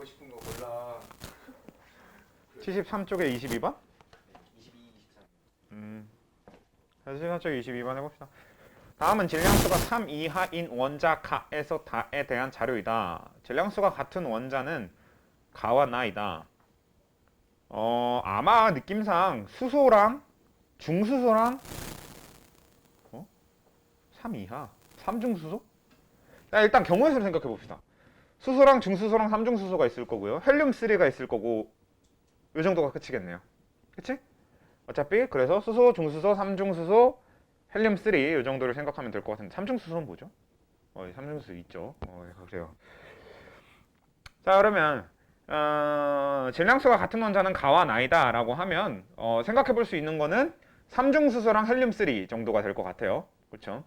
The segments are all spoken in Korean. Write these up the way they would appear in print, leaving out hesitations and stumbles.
보고 싶은 거 골라. 73쪽에 22번? 22, 23. 73쪽에 22번 해봅시다. 다음은 질량수가 3 이하인 원자 가에서 다에 대한 자료이다. 질량수가 같은 원자는 가와 나이다. 아마 느낌상 수소랑 중수소랑 3 이하, 3중수소? 자, 일단 경우의 수를 생각해 봅시다. 수소랑 중수소랑 3중수소가 있을 거고요. 헬륨3가 있을 거고 이 정도가 끝이겠네요. 그치? 어차피 그래서 수소, 중수소, 3중수소, 헬륨3 이 정도를 생각하면 될 것 같은데 3중수소는 뭐죠? 3중수소 있죠. 그래요. 자, 그러면 질량수가 같은 원자는 가와 나이다 라고 하면 생각해 볼 수 있는 거는 3중수소랑 헬륨3 정도가 될 것 같아요. 그렇죠?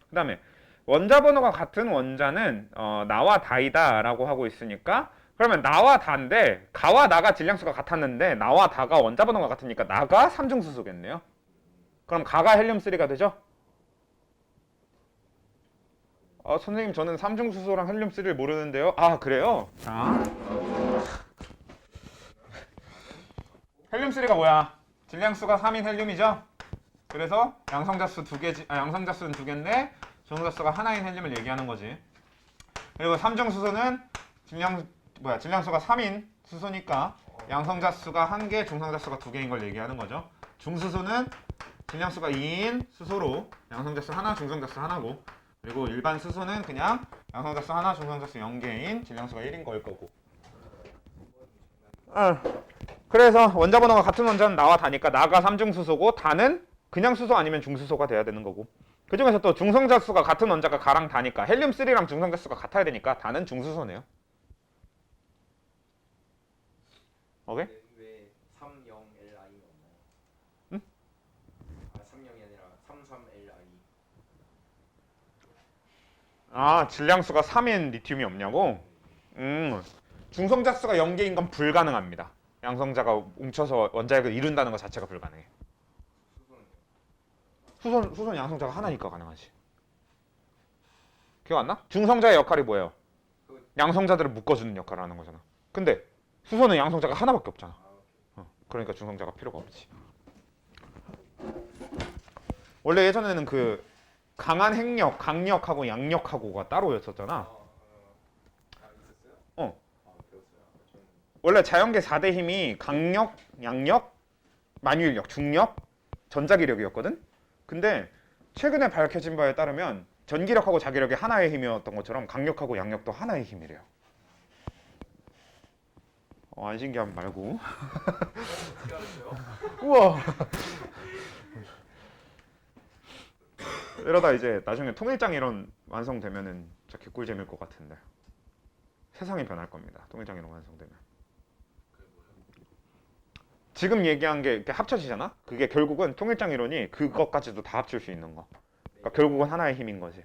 그 다음에 원자 번호가 같은 원자는 나와 다이다 라고 하고 있으니까 그러면 나와 다인데 가와 나가 질량수가 같았는데 나와 다가 원자 번호가 같으니까 나가 3중수소겠네요. 그럼 가가 헬륨3가 되죠? 선생님 저는 3중수소랑 헬륨3를 모르는데요. 아 그래요? 자 헬륨3가 뭐야? 질량수가 3인 헬륨이죠? 그래서 양성자수 두 개지, 양성자수는 두 개인데 중성자수가 하나인 헬륨을 얘기하는 거지. 그리고 3중수소는 질량수가 3인 수소니까 양성자수가 한 개, 중성자수가 두 개인 걸 얘기하는 거죠. 중수소는 질량수가 2인 수소로 양성자수 하나, 중성자수 하나고, 그리고 일반 수소는 그냥 양성자수 하나, 중성자수 0개인 질량수가 1인 거일 거고. 그래서 원자 번호가 같은 원자는 나와 다니까 나가 3중수소고 다는 그냥 수소 아니면 중수소가 돼야 되는 거고. 그 중에서 또 중성자수가 같은 원자가 가랑 다니까 헬륨3랑 중성자수가 같아야 되니까 다는 중수소네요. 오케이? 왜 30LI는 없나요? 응? 30이 아니라 33LI. 질량수가 3인 리튬이 없냐고? 중성자수가 0개인 건 불가능합니다. 양성자가 뭉쳐서 원자핵을 이룬다는 것 자체가 불가능해. 수소는 양성자가 하나니까 가능하지. 기억 안 나? 중성자의 역할이 뭐예요? 양성자들을 묶어주는 역할을 하는 거잖아. 근데 수소는 양성자가 하나밖에 없잖아. 그러니까 중성자가 필요가 없지. 원래 예전에는 그 강한 핵력, 강력하고 양력하고가 따로였었잖아. 있었어요? 배웠어요. 원래 자연계 4대 힘이 강력, 양력, 만유인력, 중력, 전자기력이었거든? 근데 최근에 밝혀진 바에 따르면 전기력하고 자기력이 하나의 힘이었던 것처럼 강력하고 양력도 하나의 힘이래요. 안 신기하면 말고. 어떻게 알았어요? 우와. 이러다 이제 나중에 통일장 이론 완성되면은 진짜 개꿀잼일 것 같은데. 세상이 변할 겁니다. 통일장 이론 완성되면. 지금 얘기한 게 이렇게 합쳐지잖아? 그게 결국은 통일장 이론이 그것까지도 다 합칠 수 있는 거. 그러니까 결국은 하나의 힘인 거지.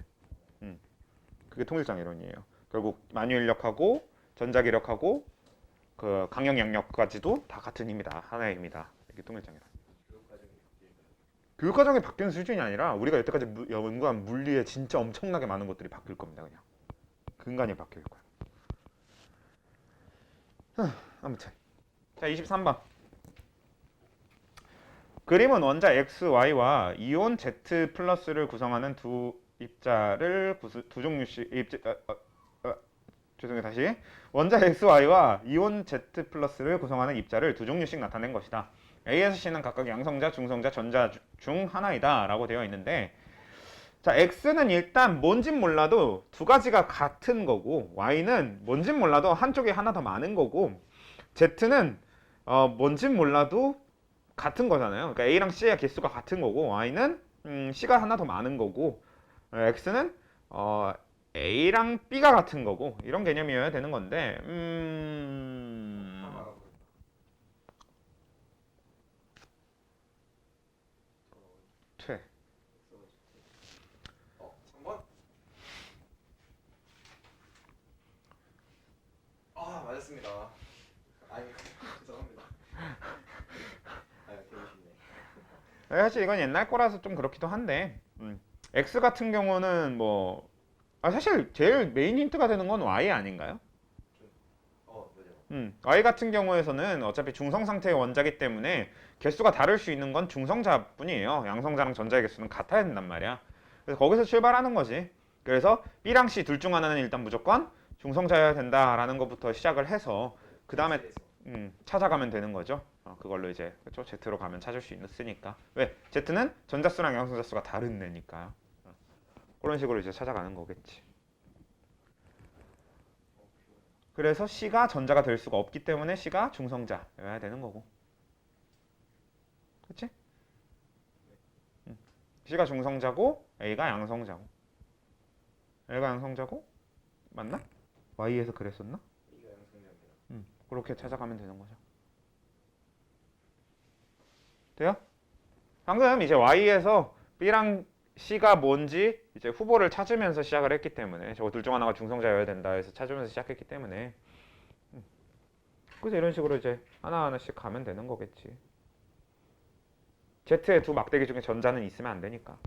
그게 통일장 이론이에요. 결국 만유인력하고 전자기력하고 그 강력 양력까지도 다 같은 힘이다. 하나의 힘이다. 이게 통일장 이론. 교육 과정이 바뀌는 수준이 아니라 우리가 여태까지 연구한 물리에 진짜 엄청나게 많은 것들이 바뀔 겁니다. 그냥 근간이 바뀔 거야. 아무튼 자 23번 그림은 원자 X, Y와 이온 Z 플러스를 구성하는 두 입자를 두 종류씩 죄송해요 다시 원자 X, Y와 이온 Z 플러스를 구성하는 입자를 두 종류씩 나타낸 것이다. A에서 C는 각각 양성자, 중성자, 전자 중 하나이다 라고 되어 있는데 자 X는 일단 뭔진 몰라도 두 가지가 같은 거고 Y는 뭔진 몰라도 한쪽이 하나 더 많은 거고 Z는 뭔진 몰라도 같은 거잖아요. 그러니까 A랑 C의 개수가 같은 거고 Y는 C가 하나 더 많은 거고 X는 A랑 B가 같은 거고 이런 개념이어야 되는 건데 퇴 3번? 맞았습니다. 죄송합니다. 되게 쉽네. 사실 이건 옛날 거라서 좀 그렇기도 한데 X 같은 경우는 뭐 사실 제일 메인 힌트가 되는 건 Y 아닌가요? 맞아요. Y 같은 경우에서는 어차피 중성 상태의 원자기 때문에 개수가 다를 수 있는 건 중성자뿐이에요. 양성자랑 전자의 개수는 같아야 된단 말이야. 그래서 거기서 출발하는 거지. 그래서 B랑 C 둘 중 하나는 일단 무조건 중성자여야 된다라는 것부터 시작을 해서 그 다음에 찾아가면 되는 거죠. 그걸로 이제 그렇죠? Z로 가면 찾을 수 있으니까. 왜? Z는 전자수랑 양성자수가 다른 애니까. 그런 식으로 이제 찾아가는 거겠지. 그래서 C가 전자가 될 수가 없기 때문에 C가 중성자여야 되는 거고. 그치? C가 중성자고 A가 양성자고. A가 양성자고 맞나? Y에서 그랬었나? B가 양성자입니다. 그렇게 찾아가면 되는 거죠. 돼요? 방금 이제 Y에서 B랑 C가 뭔지 이제 후보를 찾으면서 시작을 했기 때문에 저거 둘 중 하나가 중성자여야 된다 해서 찾으면서 시작했기 때문에 그래서 이런 식으로 이제 하나하나씩 가면 되는 거겠지. Z의 두 막대기 중에 전자는 있으면 안 되니까.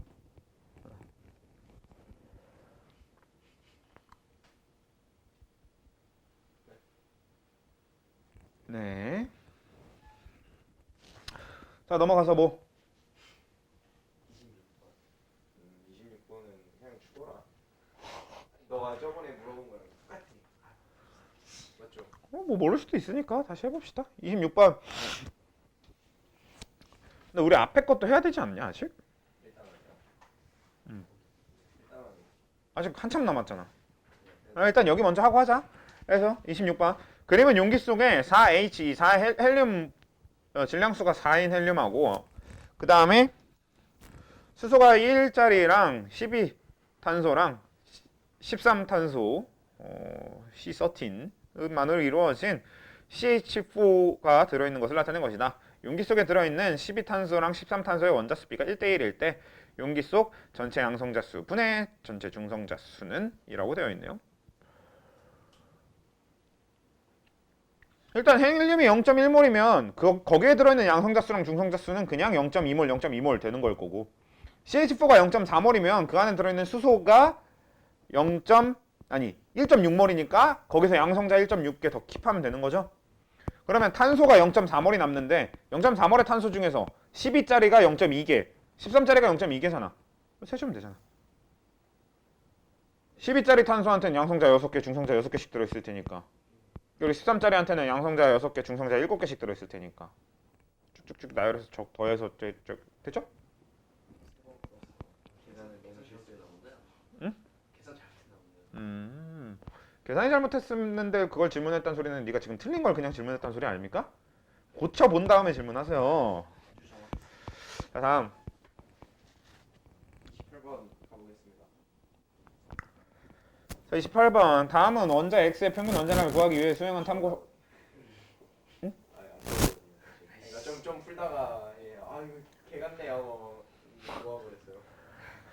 네. 자, 넘어가서 뭐 26번은 그냥 죽어라. 너가 저번에 물어본 거랑 똑같아. 맞죠? 뭐 모를 수도 있으니까 다시 해봅시다. 26번. 근데 우리 앞에 것도 해야 되지 않냐 아직? 일단은요. 일단은 아직 한참 남았잖아. 일단 여기 먼저 하고 하자. 그래서 26번. 그림은 용기 속에 4H, 4 헬륨 질량수가 4인 헬륨하고 그 다음에 수소가 1짜리랑 12탄소랑 13탄소 C13만으로 이루어진 CH4가 들어있는 것을 나타낸 것이다. 용기 속에 들어있는 12탄소랑 13탄소의 원자수 비가 1대1일 때 용기 속 전체 양성자 수 분의 전체 중성자 수는 이라고 되어 있네요. 일단 헬륨이 0.1몰이면 거기에 들어있는 양성자 수랑 중성자 수는 그냥 0.2몰, 0.2몰 되는 걸 거고 CH4가 0.4몰이면 그 안에 들어있는 수소가 1.6몰이니까 거기서 양성자 1.6개 더 킵하면 되는 거죠. 그러면 탄소가 0.4몰이 남는데 0.4몰의 탄소 중에서 12짜리가 0.2개, 13짜리가 0.2개잖아. 세주면 되잖아. 12짜리 탄소한테는 양성자 6개, 중성자 6개씩 들어있을 테니까 여기 13짜리한테는 양성자 6개, 중성자 7개씩 들어있을 테니까 쭉쭉쭉 나열해서 더해서 됐죠? 계산을 너무 실수했나 본데요. 응? 계산 잘못했나 본데요. 계산이 잘못했는데 그걸 질문했다는 소리는 네가 지금 틀린 걸 그냥 질문했다는 소리 아닙니까? 고쳐본 다음에 질문하세요. 자, 다음 28번 가보겠습니다. 자, 28번. 다음은 원자 X의 평균 원자량을 구하기 위해 수행한 탐구. 그러니까 좀 풀다가 이거 개 같네요. 모아버렸어요.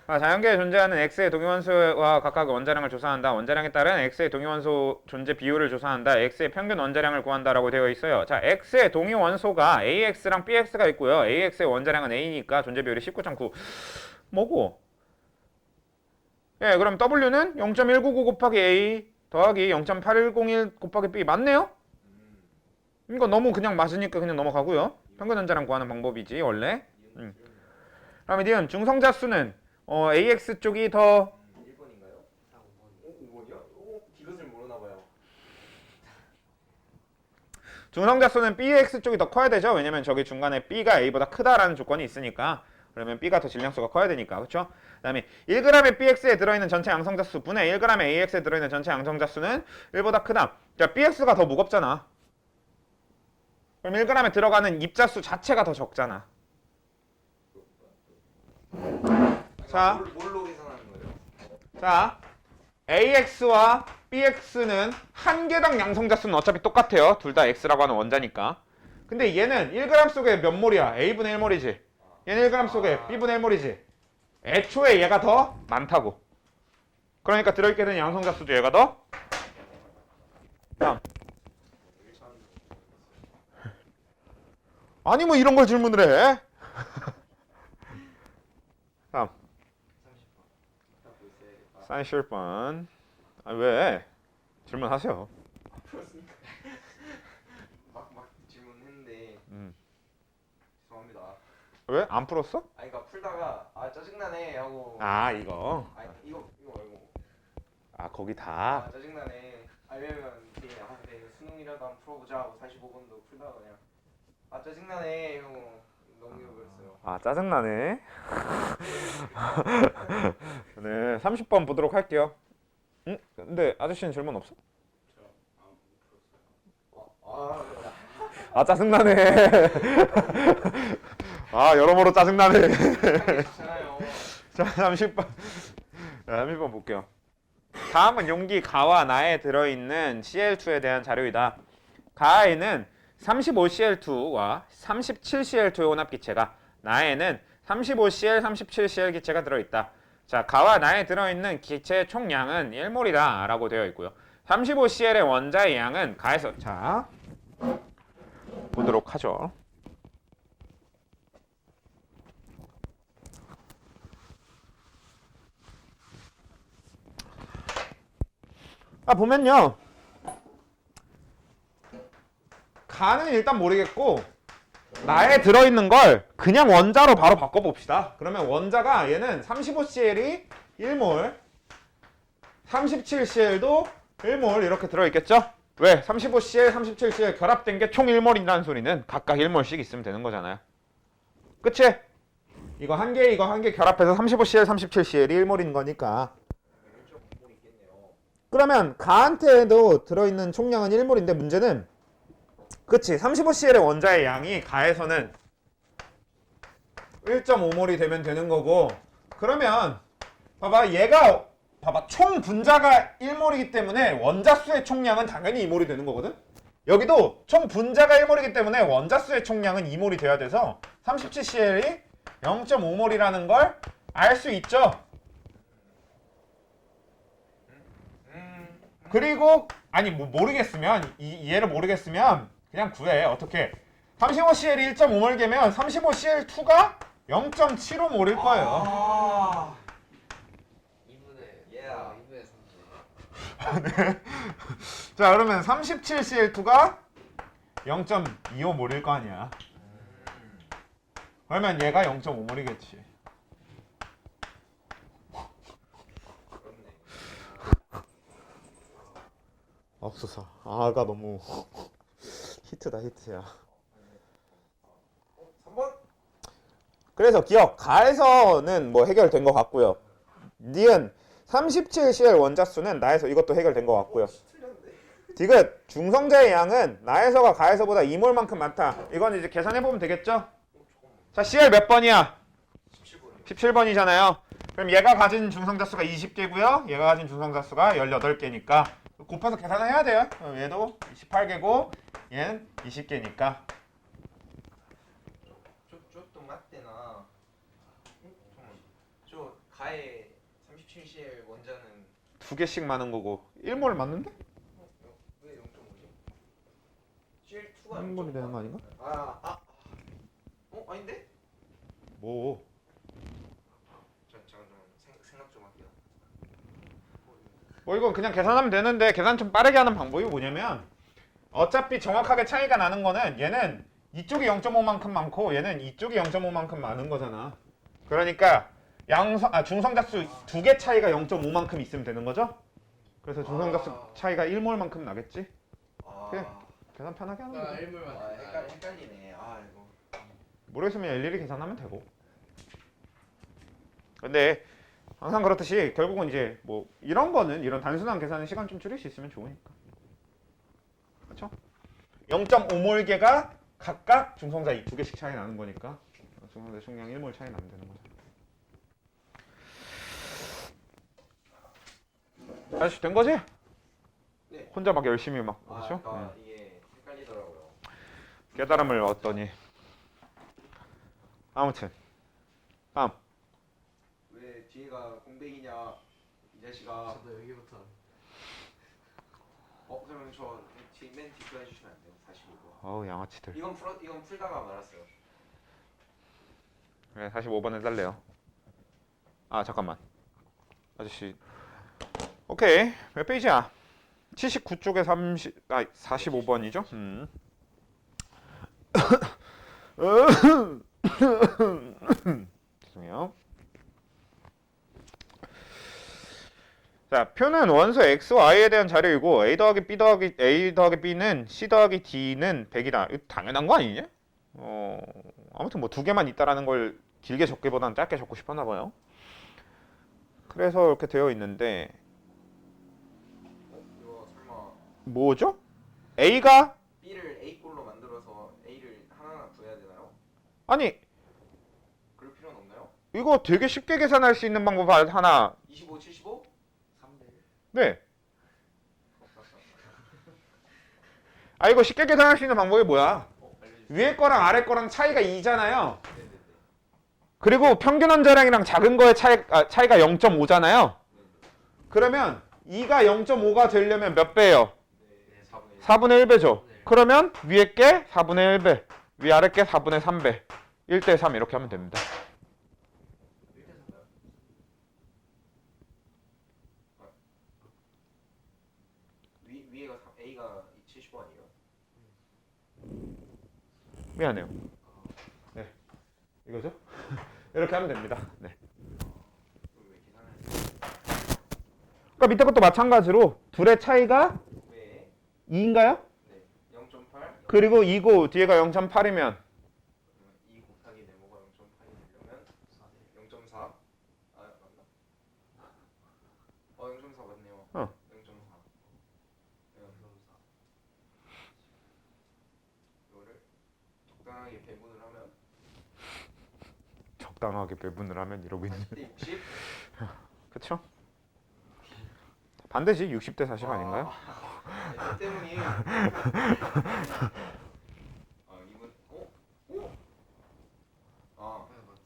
자연계에 존재하는 X의 동위원소와 각각 원자량을 조사한다. 원자량에 따른 X의 동위원소 존재 비율을 조사한다. X의 평균 원자량을 구한다라고 되어 있어요. 자, X의 동위원소가 AX랑 BX가 있고요. AX의 원자량은 A니까 존재 비율이 19.9. 뭐고? 예, 그럼 W는 0.199 곱하기 A 더하기 0.8101 곱하기 B 맞네요? 이거 너무 그냥 맞으니까 그냥 넘어가고요. 평균 원자량 구하는 방법이지 원래. 그다음에 니은 중성자 수는 AX 쪽이 더 1번인가요? 5번이요? 이것을 모르나봐요. 중성자 수는 BX 쪽이 더 커야 되죠. 왜냐면 저기 중간에 B가 A보다 크다라는 조건이 있으니까. 그러면 B가 더 질량수가 커야 되니까. 그렇죠? 그다음에 1g의 BX에 들어있는 전체 양성자 수 분의 1g의 AX에 들어있는 전체 양성자 수는 1보다 크다. 자, BX가 더 무겁잖아. 그럼 1g에 들어가는 입자수 자체가 더 적잖아. 자, 뭘로 계산하는 거예요? 자, AX와 BX는 한 개당 양성자 수는 어차피 똑같아요. 둘 다 X라고 하는 원자니까. 근데 얘는 1g 속에 몇 몰이야? A분의 1몰이지. 얘는 1g 속에 B분의 1몰이지. 애초에 얘가 더 많다고. 그러니까 들어있게 되는 양성자 수도 얘가 더. 다음. 아니 뭐 이런 걸 질문을 해. 다음. 30번. 아, 왜? 질문하세요. 왜? 안 풀었어? 아니 그러니까 풀다가 아 짜증나네 하고 아 이거. 아니 이거 말고 아 거기 아 다. 짜증나네 아니면 되게 아 네, 수능이라도 한번 풀어보자 하고 45분도 풀다가 그냥 아 짜증나네 하고 넘겨버렸어요. 아 짜증나네. 네 30번 보도록 할게요. 응? 근데 아저씨는 질문 없어? 아 아 짜증나네. 아 여러모로 짜증나네. 괜찮아요. 자 30번. 30번 볼게요. 다음은 용기 가와 나에 들어있는 Cl2에 대한 자료이다. 가에는 35Cl2와 37Cl2의 혼합기체가, 나에는 35Cl, 37Cl 기체가 들어있다. 자, 가와 나에 들어있는 기체의 총량은 1몰이다 라고 되어 있고요. 35Cl의 원자의 양은 가에서, 자 보도록 하죠. 보면요, 가는 일단 모르겠고 나에 들어있는 걸 그냥 원자로 바로 바꿔봅시다. 그러면 원자가 얘는 35Cl이 1몰, 37Cl도 1몰 이렇게 들어있겠죠? 왜? 35Cl, 37Cl 결합된 게 총 1몰이라는 소리는 각각 1몰씩 있으면 되는 거잖아요. 그치? 이거 한 개, 이거 한 개 결합해서 35Cl, 37Cl이 1몰인 거니까. 그러면 가한테도 들어있는 총량은 1몰인데 문제는, 그치, 35Cl의 원자의 양이 가에서는 1.5몰이 되면 되는 거고, 그러면 봐봐, 얘가 봐봐, 총 분자가 1몰이기 때문에 원자수의 총량은 당연히 2몰이 되는 거거든. 여기도 총 분자가 1몰이기 때문에 원자수의 총량은 2몰이 돼야 돼서 37Cl이 0.5몰이라는 걸 알 수 있죠. 그리고 아니 뭐 모르겠으면, 얘를 모르겠으면 그냥 구해. 어떻게? 35Cl이 1.5몰개면 35Cl2가 0.75몰일 거예요. 아 2분의 Yeah. 2분의 3분. 네. 자 그러면 37Cl2가 0.25몰일 거 아니야. 그러면 얘가 0.5몰이겠지. 없어서 아가 너무 히트다 히트야. 3번 그래서 기억, 가에서는 뭐 해결된 것 같고요. 니은 37Cl 원자수는 나에서 이것도 해결된 것 같고요. 디귿, 중성자의 양은 나에서가 가에서보다 2몰만큼 많다. 이건 이제 계산해보면 되겠죠? 자, Cl 몇 번이야? 17번 17번이잖아요. 그럼 얘가 가진 중성자수가 20개고요. 얘가 가진 중성자수가 18개니까 곱해서 계산을 해야 돼요. 얘도 28개고 얘는 20개니까. 저 맞대나 잠깐만 저 가에 37Cl 원자는 두 개씩 많은 거고 1몰 맞는데? 왜 0.5지? Cl2가 1몰이 되는 거 아닌가? 아닌데? 뭐 잠깐만 생각 좀 할게요. 뭐 이건 그냥 계산하면 되는데, 계산 좀 빠르게 하는 방법이 뭐냐면, 어차피 정확하게 차이가 나는 거는 얘는 이쪽이 0.5만큼 많고 얘는 이쪽이 0.5만큼 많은 거잖아. 그러니까 중성자수 두 개 차이가 0.5만큼 있으면 되는 거죠? 그래서 중성자수 차이가 1몰만큼 나겠지? 그래. 계산 편하게 하는 거지. 1물만 헷갈리네. 이거 모르겠으면 일일이 계산하면 되고. 근데 항상 그렇듯이 결국은 이제 뭐 이런 거는, 이런 단순한 계산은 시간 좀 줄일 수 있으면 좋으니까. 그렇죠? 0.5몰개가 각각 중성자 이 두 개씩 차이 나는 거니까 중성자 총량 1몰 차이 나면 되는 거죠. 다시 된 거지? 네. 혼자 막 열심히 막 그렇죠? 그러니까 이게 헷갈리더라고요. 깨달음을 얻더니. 아무튼 다음. 왜 뒤에가 공백이냐 이 자식아. 저도 여기부터 그러면 저 맨 뒷거 해주시면 안 돼요? 45번. 어우 양아치들. 이건 풀다가 말았어요. 네, 45번 해달래요. 아 잠깐만 아저씨. 오케이, 몇 페이지야? 79쪽에 45번이죠? 죄송해요. 자, 표는 원소 x와 y에 대한 자료이고 a 더하기 b는 c 더하기 d는 100이다. 이거 당연한 거 아니냐? 아무튼 뭐 두 개만 있다라는 걸 길게 적기보다는 짧게 적고 싶었나 봐요. 그래서 이렇게 되어 있는데 이거 설마 뭐죠? a가 B를 A 꼴로 만들어서 A를 하나하나 구해야 되나요? 아니 그럴 필요는 없나요? 이거 되게 쉽게 계산할 수 있는 방법 하나. 25, 75? 3대 1. 네. 아 이거 쉽게 계산할 수 있는 방법이 뭐야? 알려주세요. 위에 거랑 아래 거랑 차이가 2잖아요. 네네네. 그리고 평균 원자량이랑 작은 거의 차이가 0.5잖아요. 그러면 2가 0.5가 되려면 몇 배예요? 네, 4분의 1. 4분의 1배죠. 그러면 위에 게 4분의 1배, 위아래 게 4분의 3배. 1대 3 이렇게 하면 됩니다. 1대 3나요? 위에가 A가 75 아니에요? 미안해요. 네. 이거죠? 이렇게 하면 됩니다. 네. 그럼 왜 계산을 그러니까 밑에 것도 마찬가지로 둘의 차이가 왜? 2인가요? 네. 0.8? 그리고 2고 뒤에가 0.8이면 2 곱하기 네모가 0.8이 되려면 0.4? 아 맞나? 0.4 맞네요. 어. 0.4. 0.4. 이거를 적당하게 배분을 하면 적당하게 배분을 하면 이러고 있는 40대 60? 그쵸? 반대지 60대 40 아닌가요? 이 때문이 이분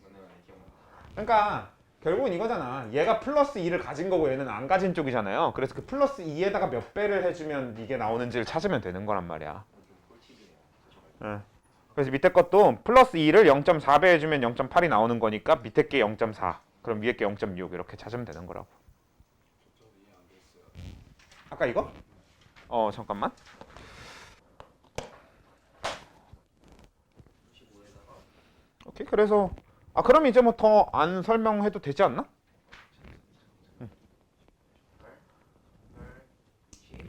맞네 기억나. 그러니까 결국은 이거잖아. 얘가 플러스 2를 가진 거고 얘는 안 가진 쪽이잖아요. 그래서 그 플러스 2에다가 몇 배를 해주면 이게 나오는지를 찾으면 되는 거란 말이야. 좀 꿀팁이네요. 응. 그래서 밑에 것도 플러스 2를 0.4배 해주면 0.8이 나오는 거니까 밑에 게 0.4 그럼 위에 게 0.6 이렇게 찾으면 되는 거라고. 아까 이거? 잠깐만. 95에다가 오케이. 그래서 그럼 이제 뭐 더 안 설명해도 되지 않나? 8, 8, 20,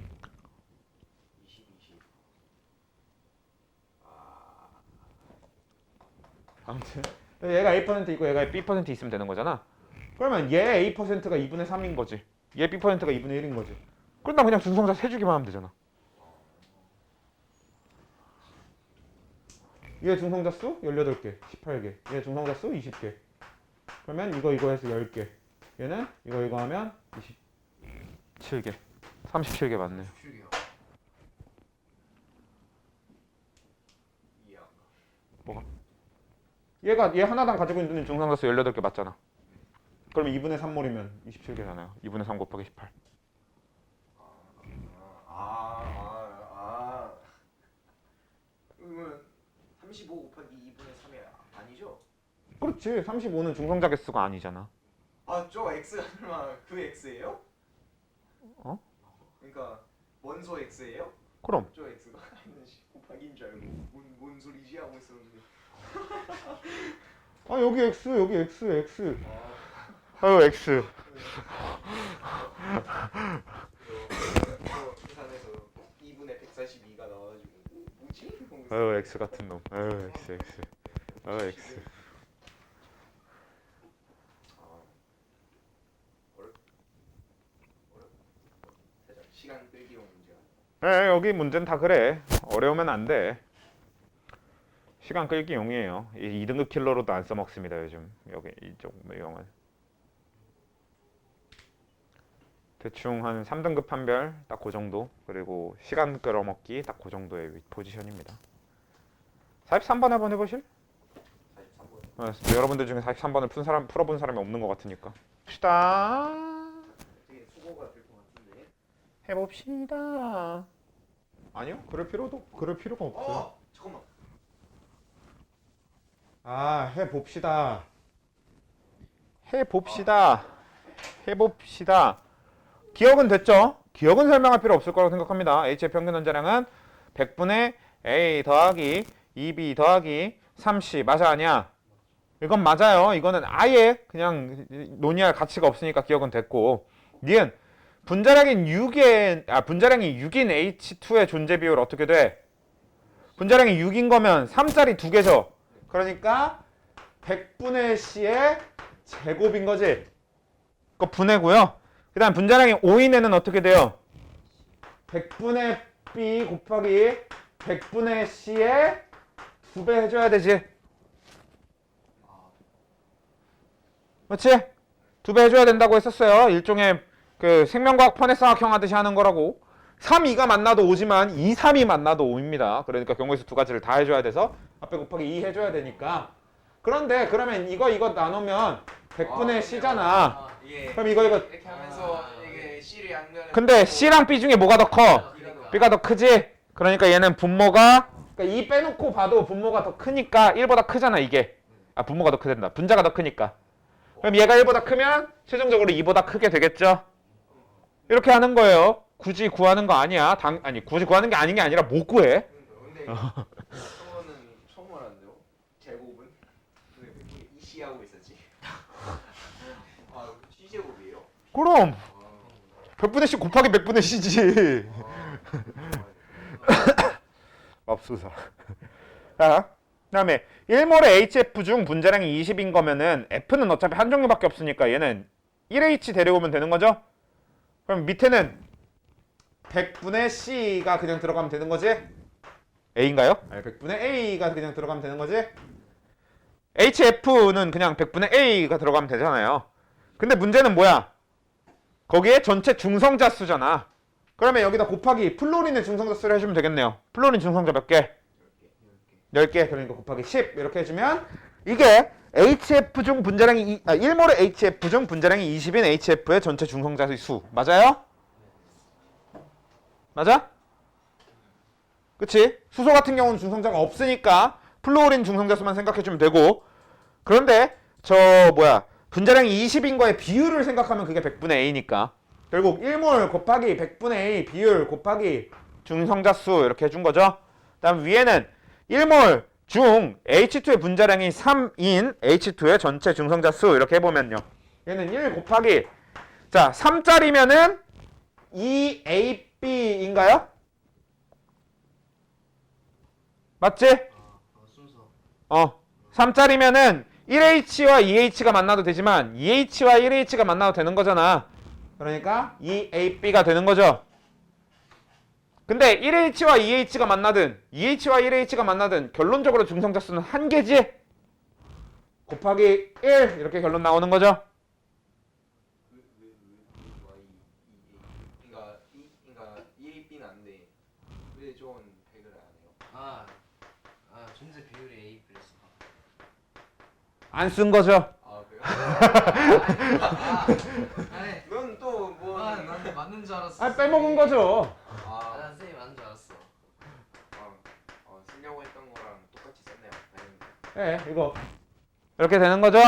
20, 20. 아무튼 얘가 A% 있고 얘가 B% 있으면 되는 거잖아. 그러면 얘 A%가 2분의 3인 거지. 얘 B%가 2분의 1인 거지. 그럼 나 그냥 중성자 세주기만 하면 되잖아. 얘 중성자 수 18개, 18개. 얘 중성자 수 20개. 그러면 이거 해서 10개. 얘는 이거 하면 27개. 37개 맞네. 출기요. 이해 안 가. 뭐가? 얘 하나당 가지고 있는 중성자 수 18개 맞잖아. 그럼 2분의 3몰이면 27개잖아요. 2분의 3 곱하기 18. 그러면 35 곱하기 2분의 3이 아니죠? 그렇지. 35는 중성자 개수가 아니잖아. 저 x가 설마 그 x예요? 어? 그러니까 원소 x예요? 그럼. 저 x가 곱하기인 줄 알고 뭔 소리지 하고 있었는데. 여기 X, 여기 X. 아, X. 계산해서 2분의 142가 나와가지고 뭐지? X 같은 놈. X. X. 살짝 시간 끌기용 문제가. 네, 여기 문제는 다 그래. 어려우면 안 돼. 시간 끌기용이에요. 2등급 킬러로도 안 써먹습니다 요즘. 여기 이쪽 내용은. 대충 한 3등급 판별 딱 그 정도. 그리고 시간 끌어먹기 딱 그 정도의 포지션입니다. 43번 한번 해보실? 43번. 여러분들 중에 43번을 풀어본 사람이 없는 것 같으니까. 봅시다. 되게 수고가 될 것 같은데. 해봅시다. 아니요, 그럴 필요가 없어요. 잠깐만. 해봅시다. 해봅시다. 기억은 됐죠? 기억은 설명할 필요 없을 거라고 생각합니다. H의 평균 원자량은 100분의 A 더하기 2B 더하기 3C 맞아 아니야? 이건 맞아요. 이거는 아예 그냥 논의할 가치가 없으니까 기억은 됐고. 니은 분자량인 6인 H2의 존재 비율 어떻게 돼? 분자량이 6인 거면 3짜리 2개죠. 그러니까 100분의 C의 제곱인 거지. 그거 분해고요. 그 다음 분자량이 5인에는 어떻게 돼요? 100분의 B 곱하기 100분의 C의 2배 해줘야 되지. 그렇지? 2배 해줘야 된다고 했었어요. 일종의 그 생명과학 편해쌍학형 하듯이 하는 거라고. 3, 2가 만나도 5지만 2, 3이 만나도 5입니다. 그러니까 경우에서 두 가지를 다 해줘야 돼서 앞에 곱하기 2 해줘야 되니까. 그런데 그러면 이거 나누면 100분의 C잖아. 예. 그럼 이거 이렇게 하면서 이게 C를 양면에 근데 C랑 B 중에 뭐가 더 커? B가 더 크지? 그러니까 얘는 분모가 그러니까 2 빼놓고 봐도 분모가 더 크니까 1보다 크잖아 이게. 아 분모가 더 크단다. 분자가 더 크니까. 그럼 얘가 1보다 크면 최종적으로 2보다 크게 되겠죠? 이렇게 하는 거예요. 굳이 구하는 거 아니야. 아니 굳이 구하는 게 아닌 게 아니라 못 구해. 근데 저거는 처음 알았는데요. 제곱은 왜 이렇게 이씨 하고 있었지? 아 C 제곱이에요? 그럼 100분의 C 곱하기 100분의 C지. 맙소사. 자, 그다음에 1몰의 HF 중 분자량이 20인 거면은 F는 어차피 한 종류밖에 없으니까 얘는 1H 데려오면 되는 거죠? 그럼 밑에는 100분의 C가 그냥 들어가면 되는 거지? A인가요? 아니, 100분의 A가 그냥 들어가면 되는 거지? HF는 그냥 100분의 A가 들어가면 되잖아요. 근데 문제는 뭐야? 거기에 전체 중성자 수잖아. 그러면 여기다 곱하기 플로린의 중성자 수를 해주면 되겠네요. 플로린 중성자 몇 개? 10개. 그러니까 곱하기 10 이렇게 해주면 이게 HF 중 분자량이 1몰의 HF 중 분자량이 20인 HF의 전체 중성자의 수. 맞아요? 맞아? 그치? 수소 같은 경우는 중성자가 없으니까 플로린 중성자 수만 생각해주면 되고 그런데 분자량이 20인 거의 비율을 생각하면 그게 100분의 A니까 결국 1몰 곱하기 100분의 A 비율 곱하기 중성자 수 이렇게 해준 거죠. 그 다음 위에는 1몰 중 H2의 분자량이 3인 H2의 전체 중성자 수 이렇게 해보면요. 얘는 1 곱하기 3짜리면은 2AB인가요? 맞지? 순서. 3짜리면은 1H와 2H가 만나도 되지만 2H와 1H가 만나도 되는 거잖아. 그러니까 2AB가 되는 거죠. 근데 1H와 2H가 만나든 2H와 1H가 만나든 결론적으로 중성자 수는 한 개지? 곱하기 1 이렇게 결론 나오는 거죠. 그러니까 EAB는 안 돼. 왜 저건 100을 안 해요? 존재 비율이 A 플러스. 안 쓴 거죠. 아 그래요? 아니, 넌 또 뭐? 난 맞는 줄 알았어. 빼먹은 거죠. 난 쌤이 맞는 줄 알았어. 쓰려고 했던 거랑 똑같이 썼네요. 다행입니다. 네, 이거 이렇게 되는 거죠.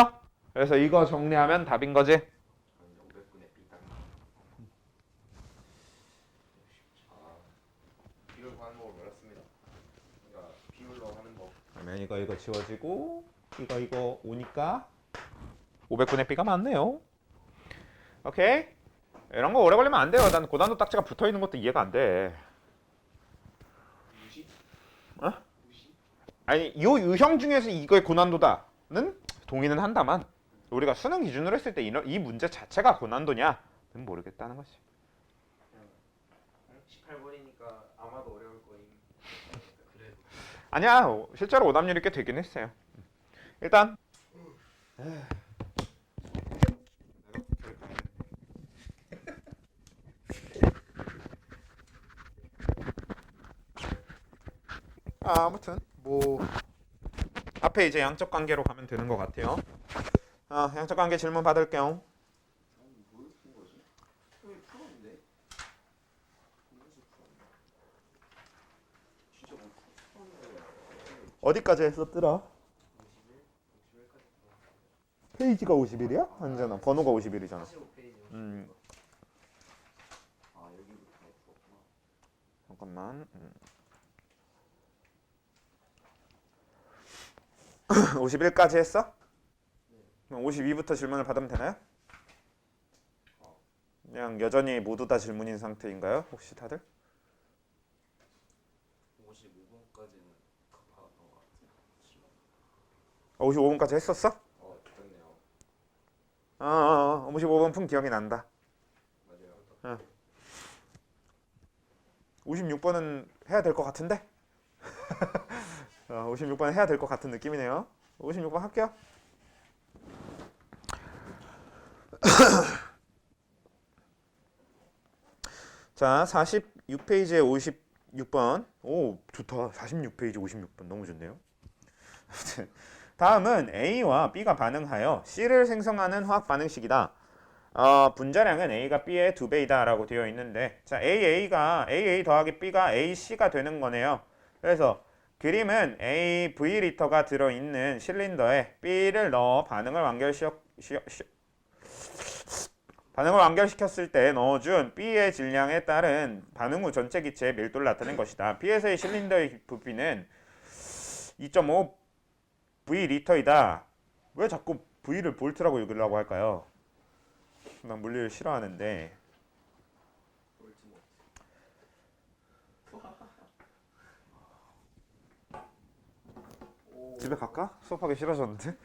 그래서 이거 정리하면 답인 거지. 500분의 B 딱. 비율 구하는 법을 몰랐습니다. 그러니까 비율로 하는 법. 그러면 이거 지워지고 이거 오니까 500분의 B가 맞네요. 오케이. 이런 거 오래 걸리면 안 돼요. 난 고단도 딱지가 붙어 있는 것도 이해가 안 돼. 무시? 어? 무시? 아니 요 유형 중에서 이거의 고난도다는 동의는 한다만 우리가 수능 기준으로 했을 때 이 문제 자체가 고난도냐는 모르겠다는 거지. 18번이니까 아마도 어려울 거임. 그래도. 아니야 실제로 오답률이 꽤 되긴 했어요. 일단 아무튼 뭐 앞에 이제 양적 관계로 가면 되는 것 같아요. 양적 관계 질문 받을게요. 뭘 푼 거지? 왜 풀었는데? 진짜 못 풀었는데. 어디까지 했었더라? 페이지가 51이야? 아니잖아. 번호가 51이잖아. 45페이지. 여기부터 풀었구나. 잠깐만. 51까지 했어? 그럼 52부터 질문을 받으면 되나요? 그냥 여전히 모두 다 질문인 상태인가요? 혹시 다들? 55분까지는 급하던 것 같아요. 55분까지 했었어? 좋네요. 55분 푼 기억이 난다. 맞아요. 56번은 해야 될 것 같은데? 56번은 해야 될 것 같은 느낌이네요. 56번 할게요. 자, 46페이지에 56번. 오, 좋다. 46페이지 56번. 너무 좋네요. 다음은 A와 B가 반응하여 C를 생성하는 화학 반응식이다. 분자량은 A가 B의 2배이다 라고 되어 있는데, 자, AA 더하기 B가 AC가 되는 거네요. 그래서 그림은 A V리터가 들어있는 실린더에 B를 넣어 반응을 완결시켰을 때 넣어준 B의 질량에 따른 반응 후 전체 기체의 밀도를 나타낸 것이다. B에서의 실린더의 부피는 2.5 V리터이다. 왜 자꾸 V를 볼트라고 읽으려고 할까요? 난 물리를 싫어하는데. 집에 갈까? 수업하기 싫어졌는데.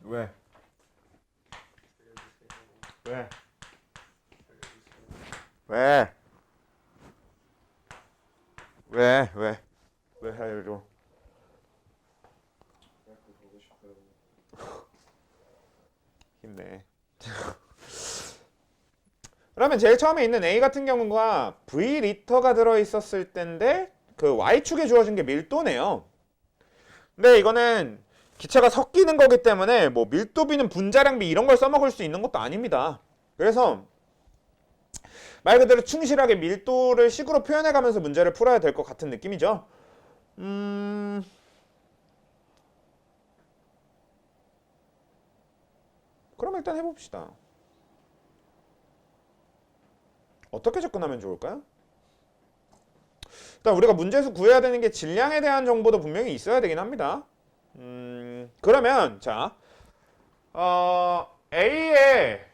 왜? 왜? 왜? 왜? 왜? 왜 해줘? 보고 싶어요. 힘내. 그러면 제일 처음에 있는 A 같은 경우가 V리터가 들어있었을 때인데 그 Y축에 주어진 게 밀도네요. 근데 이거는 기체가 섞이는 거기 때문에 뭐 밀도비는 분자량비 이런 걸 써먹을 수 있는 것도 아닙니다. 그래서 말 그대로 충실하게 밀도를 식으로 표현해가면서 문제를 풀어야 될 것 같은 느낌이죠. 그럼 일단 해봅시다. 어떻게 접근하면 좋을까요? 일단 우리가 문제에서 구해야 되는 게 질량에 대한 정보도 분명히 있어야 되긴 합니다. 그러면 자, A의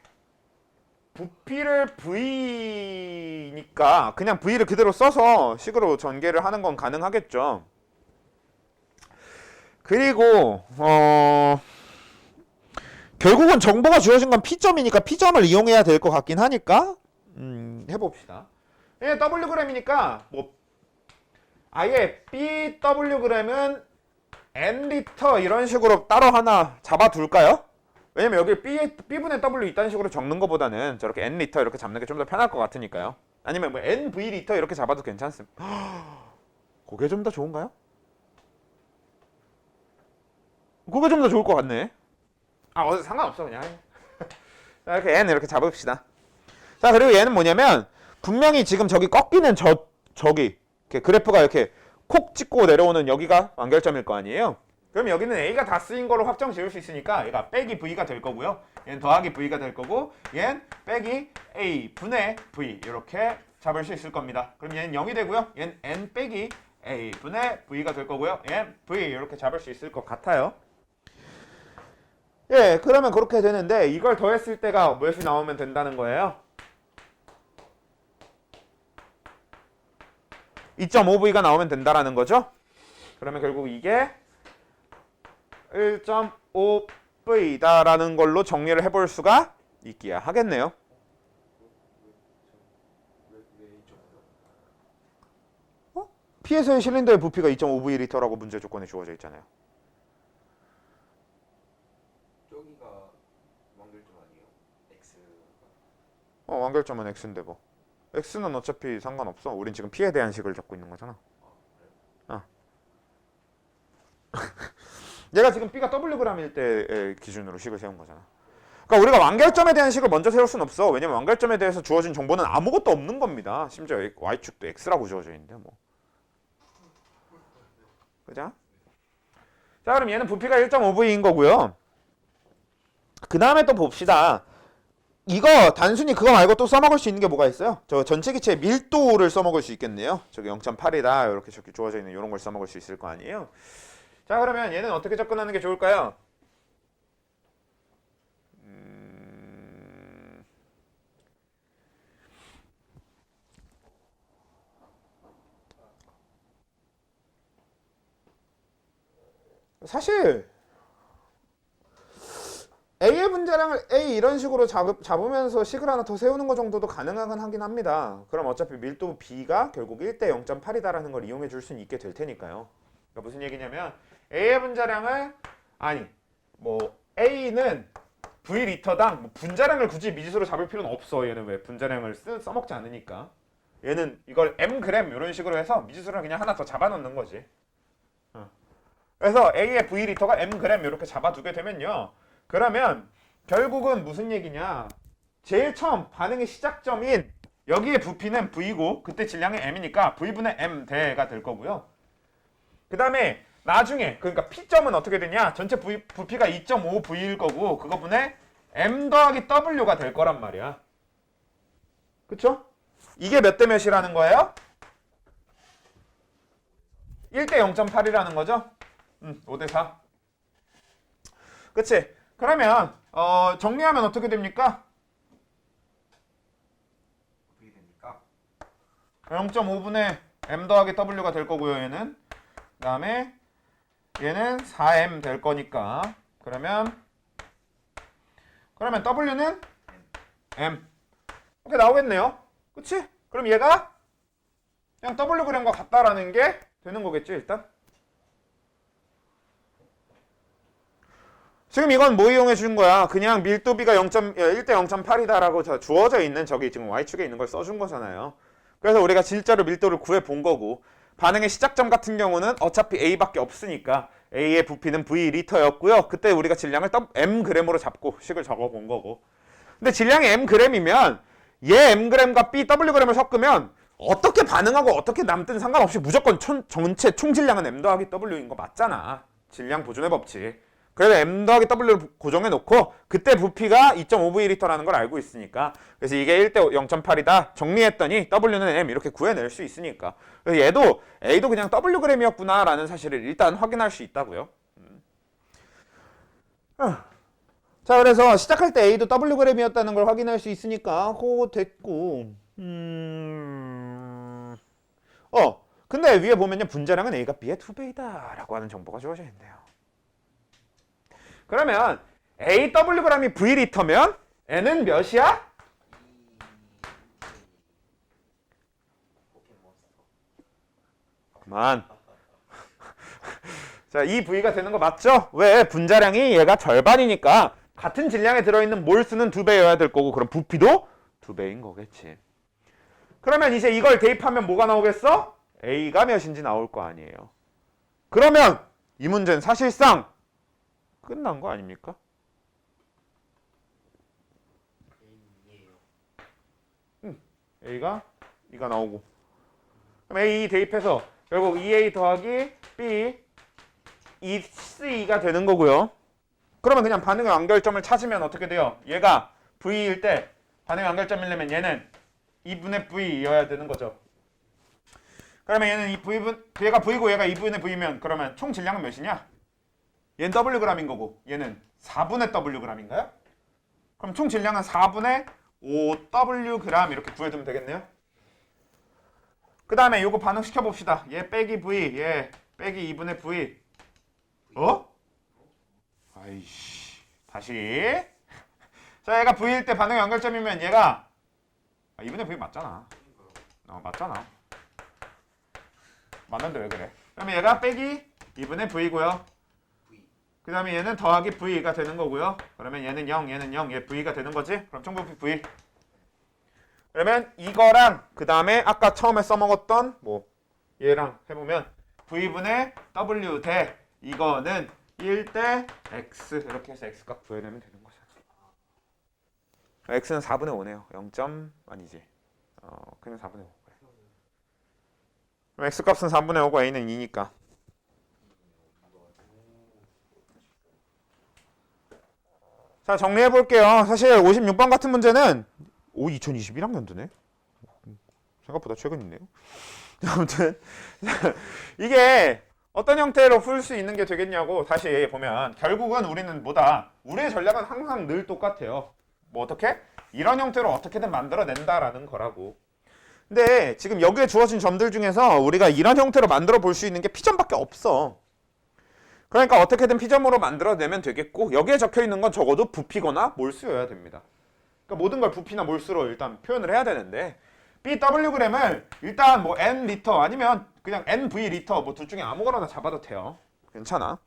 부피를 V니까 그냥 V를 그대로 써서 식으로 전개를 하는 건 가능하겠죠. 그리고 결국은 정보가 주어진 건 P점이니까 P점을 이용해야 될 것 같긴 하니까 해봅시다. Wg이니까 뭐 아예 BWg은 N리터 이런 식으로 따로 하나 잡아둘까요? 왜냐면 여기 B분의 W 이딴 식으로 적는 것보다는 저렇게 N리터 이렇게 잡는 게 좀 더 편할 것 같으니까요. 아니면 뭐 NV리터 이렇게 잡아도 괜찮습니다. 그게 좀 더 좋은가요? 그게 좀 더 좋을 것 같네. 상관없어 그냥. 자, 이렇게 N 이렇게 잡읍시다. 자, 그리고 얘는 뭐냐면 분명히 지금 저기 꺾이는 저기 이렇게 그래프가 이렇게 콕 찍고 내려오는 여기가 완결점일 거 아니에요. 그럼 여기는 A가 다 쓰인 거로 확정 지을 수 있으니까 얘가 빼기 V가 될 거고요. 얘는 더하기 V가 될 거고 얘는 빼기 A 분의 V 이렇게 잡을 수 있을 겁니다. 그럼 얘는 0이 되고요. 얘는 N 빼기 A 분의 V가 될 거고요. 얘는 V 이렇게 잡을 수 있을 것 같아요. 예, 그러면 그렇게 되는데 이걸 더했을 때가 몇이 나오면 된다는 거예요? 2.5V가 나오면 된다라는 거죠. 그러면 결국 이게 1.5V다라는 걸로 정리를 해볼 수가 있기야 하겠네요. P에서의 실린더의 부피가 2.5V리터라고 문제 조건에 주어져 있잖아요. 저기가 완결점 아니에요? X가. 완결점은 X인데 뭐. X는 어차피 상관없어. 우린 지금 P에 대한 식을 잡고 있는 거잖아. 얘가 지금 B가 Wg일 때 기준으로 식을 세운 거잖아. 그러니까 우리가 완결점에 대한 식을 먼저 세울 순 없어. 왜냐면 완결점에 대해서 주어진 정보는 아무것도 없는 겁니다. 심지어 Y축도 X라고 주어져 있는데 뭐. 그죠? 자, 그럼 얘는 부피가 1.5V인 거고요. 그 다음에 또 봅시다. 이거 단순히 그거 말고 또 써먹을 수 있는 게 뭐가 있어요? 저 전체 기체의 밀도를 써먹을 수 있겠네요. 저기 0.8이다 이렇게 저기 주어져 있는 이런 걸 써먹을 수 있을 거 아니에요. 자 그러면 얘는 어떻게 접근하는 게 좋을까요? 사실 A의 분자량을 A 이런 식으로 잡으면서 식을 하나 더 세우는 거 정도도 가능하긴 하긴 합니다. 그럼 어차피 밀도 B가 결국 1대 0.8이다라는 걸 이용해 줄 수는 있게 될 테니까요. 그러니까 무슨 얘기냐면 A의 분자량을 아니 뭐 A는 V리터당 뭐 분자량을 굳이 미지수로 잡을 필요는 없어. 얘는 왜 분자량을 써먹지 않으니까. 얘는 이걸 mg 이런 식으로 해서 미지수를 그냥 하나 더 잡아놓는 거지. 그래서 A의 V리터가 mg 이렇게 잡아두게 되면요. 그러면 결국은 무슨 얘기냐. 제일 처음 반응의 시작점인 여기에 부피는 V고 그때 질량이 M이니까 V분의 M 대가 될 거고요. 그 다음에 나중에 그러니까 P점은 어떻게 되냐. 전체 부피가 2.5V일 거고 그거분의 M 더하기 W가 될 거란 말이야. 그쵸? 이게 몇 대 몇이라는 거예요? 1대 0.8이라는 거죠? 5대 4. 그치? 그러면 정리하면 어떻게 됩니까? 어떻게 됩니까? 0.5분의 m 더하기 w가 될 거고요. 얘는 그 다음에 얘는 4m 될 거니까 그러면 w는 m 이렇게 나오겠네요. 그치? 그럼 얘가 그냥 wg과 같다라는 게 되는 거겠지 일단. 지금 이건 뭐 이용해 준 거야? 그냥 밀도비가 1대 0.8이다라고 주어져 있는 저기 지금 y축에 있는 걸 써준 거잖아요. 그래서 우리가 진짜로 밀도를 구해 본 거고 반응의 시작점 같은 경우는 어차피 A밖에 없으니까 A의 부피는 V리터였고요. 그때 우리가 질량을 mg으로 잡고 식을 적어 본 거고. 근데 질량이 mg이면 얘 mg과 B wg을 섞으면 어떻게 반응하고 어떻게 남든 상관없이 무조건 전체 총질량은 m 더하기 w인 거 맞잖아. 질량 보존의 법칙. 그래서 m 더하기 w를 고정해 놓고 그때 부피가 2.5V리터라는 걸 알고 있으니까 그래서 이게 1대 0.8이다 정리했더니 w는 m 이렇게 구해낼 수 있으니까 그래서 얘도 A도 그냥 wg이었구나 라는 사실을 일단 확인할 수 있다고요. 자 그래서 시작할 때 A도 wg이었다는 걸 확인할 수 있으니까 그거 됐고 근데 위에 보면요 분자량은 A가 B의 2배이다 라고 하는 정보가 주어져 있네요. 그러면 AWg이 V리터면 N은 몇이야? 그만. 자, 이 V가 되는 거 맞죠? 왜? 분자량이 얘가 절반이니까 같은 질량에 들어있는 몰수는 2배여야 될 거고 그럼 부피도 2배인 거겠지. 그러면 이제 이걸 대입하면 뭐가 나오겠어? A가 몇인지 나올 거 아니에요. 그러면 이 문제는 사실상 끝난 거 아닙니까? A가 2가 나오고 그럼 A 대입해서 결국 2A 더하기 B 2C가 되는 거고요. 그러면 그냥 반응의 완결점을 찾으면 어떻게 돼요? 얘가 V일 때 반응의 완결점이려면 얘는 2분의 V여야 되는 거죠. 그러면 얘는 얘가 V고 얘가 2분의 V면 그러면 총 질량은 몇이냐? 얘는 Wg인 거고 얘는 4분의 Wg인가요? 그럼 총 질량은 4분의 5Wg 이렇게 구해두면 되겠네요. 그 다음에 요거 반응시켜 봅시다. 얘 빼기 V, 얘 빼기 2분의 V. 아이씨. 다시. 자, 얘가 V일 때 반응의 연결점이면 얘가 2분의 V 맞잖아. 맞잖아. 맞는데 왜 그래? 그러면 얘가 빼기 2분의 V고요. 그 다음에 얘는 더하기 V가 되는 거고요. 그러면 얘는 0, 얘는 0, 얘 V가 되는 거지? 그럼 총 부피 V. 그러면 이거랑 그 다음에 아까 처음에 써먹었던 뭐 얘랑 해보면 V분의 W 대 이거는 1대 X 이렇게 해서 X값 구해내면 되는 거잖아. X는 4분의 5네요. 0점 아니지. 그냥 4분의 5. 그럼 X값은 3분의 5고 A는 2니까. 자, 정리해 볼게요. 사실 56번 같은 문제는 2021학년도네. 생각보다 최근 있네요. 아무튼 이게 어떤 형태로 풀 수 있는 게 되겠냐고 다시 보면 결국은 우리는 뭐다? 우리의 전략은 항상 늘 똑같아요. 뭐 어떻게? 이런 형태로 어떻게든 만들어낸다라는 거라고. 근데 지금 여기에 주어진 점들 중에서 우리가 이런 형태로 만들어 볼 수 있는 게 P점밖에 없어. 그러니까 어떻게든 P점으로 만들어내면 되겠고 여기에 적혀 있는 건 적어도 부피거나 몰수여야 됩니다. 그러니까 모든 걸 부피나 몰수로 일단 표현을 해야 되는데 BWg을 일단 뭐 N 리터 아니면 그냥 NV 리터 뭐 둘 중에 아무거나 잡아도 돼요. 괜찮아.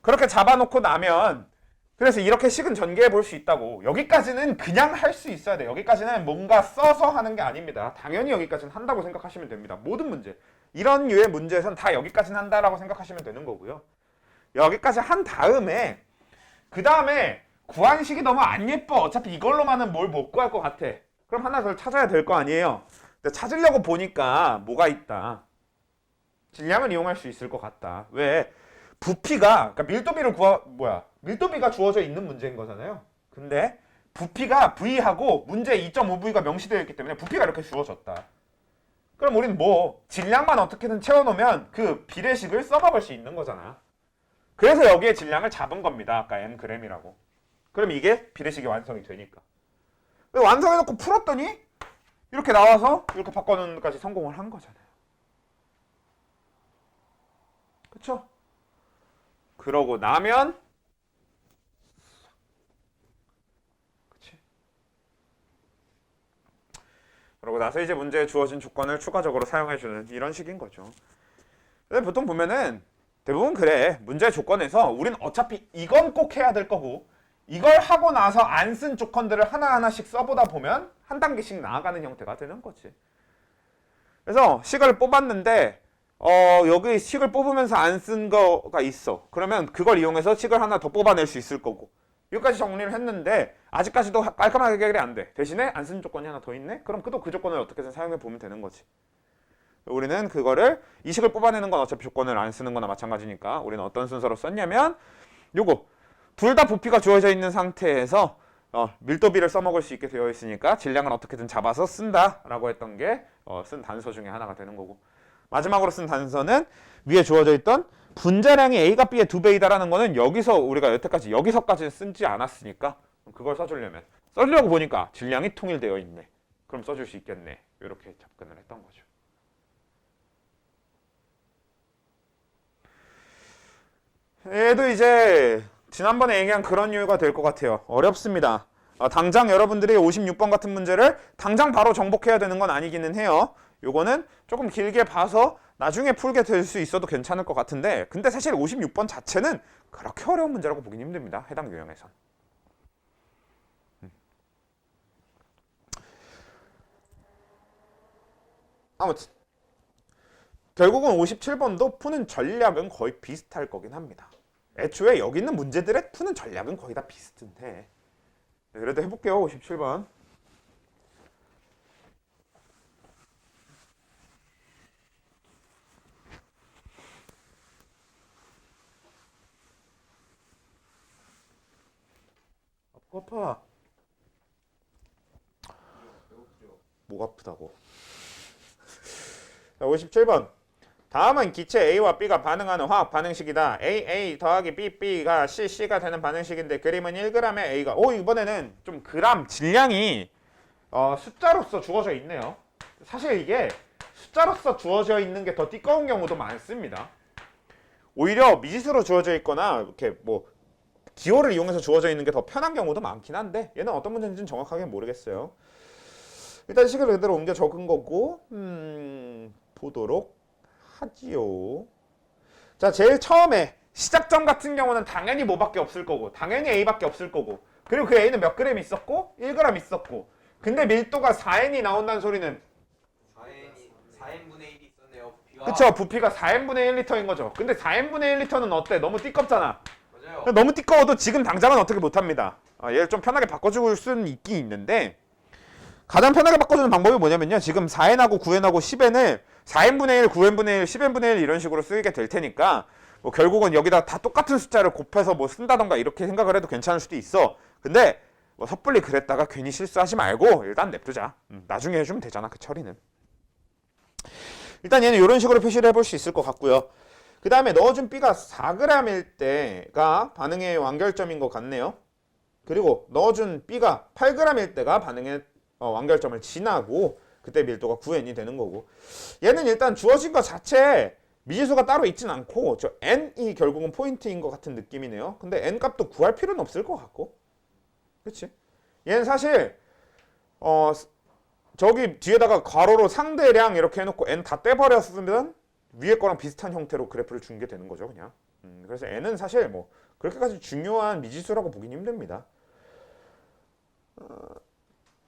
그렇게 잡아놓고 나면 그래서 이렇게 식은 전개해 볼 수 있다고. 여기까지는 그냥 할 수 있어야 돼. 여기까지는 뭔가 써서 하는 게 아닙니다. 당연히 여기까지는 한다고 생각하시면 됩니다. 모든 문제. 이런 류의 문제에선 다 여기까지는 한다라고 생각하시면 되는 거고요. 여기까지 한 다음에 그 다음에 구한식이 너무 안 예뻐. 어차피 이걸로만은 뭘 못 구할 것 같아. 그럼 하나 더 찾아야 될 거 아니에요. 근데 찾으려고 보니까 뭐가 있다. 질량을 이용할 수 있을 것 같다. 왜? 부피가 그러니까 밀도비가 주어져 있는 문제인 거잖아요. 근데 부피가 V하고 문제 2.5V가 명시되어 있기 때문에 부피가 이렇게 주어졌다. 그럼 우리는 뭐 질량만 어떻게든 채워놓으면 그 비례식을 써먹을 수 있는 거잖아. 그래서 여기에 질량을 잡은 겁니다. 아까 mg이라고. 그럼 이게 비례식이 완성이 되니까. 완성해놓고 풀었더니 이렇게 나와서 이렇게 바꿔놓는 것까지 성공을 한 거잖아요. 그쵸? 그러고 나면 그치? 그러고 나서 이제 문제에 주어진 조건을 추가적으로 사용해주는 이런 식인 거죠. 근데 보통 보면은 대부분 그래. 문제 조건에서 우린 어차피 이건 꼭 해야 될 거고 이걸 하고 나서 안 쓴 조건들을 하나하나씩 써보다 보면 한 단계씩 나아가는 형태가 되는 거지. 그래서 식을 뽑았는데 여기 식을 뽑으면서 안 쓴 거가 있어. 그러면 그걸 이용해서 식을 하나 더 뽑아낼 수 있을 거고 여기까지 정리를 했는데 아직까지도 깔끔하게 해결이 안 돼. 대신에 안 쓴 조건이 하나 더 있네? 그럼 그 조건을 어떻게든 사용해 보면 되는 거지. 우리는 그거를 이 식을 뽑아내는 건 어차피 조건을 안 쓰는 거나 마찬가지니까 우리는 어떤 순서로 썼냐면 요거 둘 다 부피가 주어져 있는 상태에서 밀도비를 써먹을 수 있게 되어 있으니까 질량을 어떻게든 잡아서 쓴다라고 했던 게 쓴 단서 중에 하나가 되는 거고 마지막으로 쓴 단서는 위에 주어져 있던 분자량이 A가 B의 2배이다라는 거는 여기서 우리가 여기서까지는 쓰지 않았으니까 그걸 써주려고 보니까 질량이 통일되어 있네. 그럼 써줄 수 있겠네. 이렇게 접근을 했던 거죠. 얘도 이제 지난번에 얘기한 그런 이유가 될 것 같아요. 어렵습니다. 당장 여러분들이 56번 같은 문제를 당장 바로 정복해야 되는 건 아니기는 해요. 요거는 조금 길게 봐서 나중에 풀게 될 수 있어도 괜찮을 것 같은데 근데 사실 56번 자체는 그렇게 어려운 문제라고 보긴 힘듭니다. 해당 유형에선. 아무튼 결국은 57번도 푸는 전략은 거의 비슷할 거긴 합니다. 애초에 여기 있는 문제들의 푸는 전략은 거의 다 비슷한데 그래도 해볼게요. 57번. 아파. 목 아프다고. 자, 57번. 다음은 기체 A와 B가 반응하는 화학 반응식이다. A 더하기 B가 C가 되는 반응식인데 그림은 1g의 A가 이번에는 좀 그램 질량이 숫자로서 주어져 있네요. 사실 이게 숫자로서 주어져 있는 게 더 띠꺼운 경우도 많습니다. 오히려 미지수로 주어져 있거나 이렇게 뭐 기호를 이용해서 주어져 있는 게 더 편한 경우도 많긴 한데 얘는 어떤 문제인지는 정확하게 모르겠어요. 일단 식을 그대로 옮겨 적은 거고 보도록 하지요. 자, 제일 처음에 시작점 같은 경우는 당연히 뭐밖에 없을 거고 당연히 A밖에 없을 거고 그리고 그 A는 몇 그램 있었고 1g 있었고 근데 밀도가 4N이 나온다는 소리는 4n분의 1이 있었네요. 부피가. 그쵸, 부피가 4n분의 1리터인 거죠. 근데 4n분의 1리터는 어때? 너무 띠껍잖아. 맞아요. 너무 띠꺼워도 지금 당장은 어떻게 못합니다. 얘를 좀 편하게 바꿔줄 수는 있긴 있는데 가장 편하게 바꿔주는 방법이 뭐냐면요. 지금 4n하고 9n하고 10n을 4n분의 1, 9n분의 1, 10n분의 1 이런 식으로 쓰게 될 테니까 뭐 결국은 여기다 다 똑같은 숫자를 곱해서 뭐 쓴다던가 이렇게 생각을 해도 괜찮을 수도 있어. 근데 뭐 섣불리 그랬다가 괜히 실수하지 말고 일단 냅두자. 나중에 해주면 되잖아, 그 처리는. 일단 얘는 이런 식으로 표시를 해볼 수 있을 것 같고요. 그 다음에 넣어준 B가 4g일 때가 반응의 완결점인 것 같네요. 그리고 넣어준 B가 8g일 때가 반응의 완결점을 지나고 그때 밀도가 9n이 되는 거고, 얘는 일단 주어진 것 자체에 미지수가 따로 있진 않고 저 n이 결국은 포인트인 것 같은 느낌이네요. 근데 n 값도 구할 필요는 없을 것 같고, 그렇지? 얘는 사실 저기 뒤에다가 괄호로 상대량 이렇게 해놓고 n 다 떼버렸으면 위에 거랑 비슷한 형태로 그래프를 준 게 되는 거죠, 그냥. 그래서 n은 사실 뭐 그렇게까지 중요한 미지수라고 보긴 힘듭니다.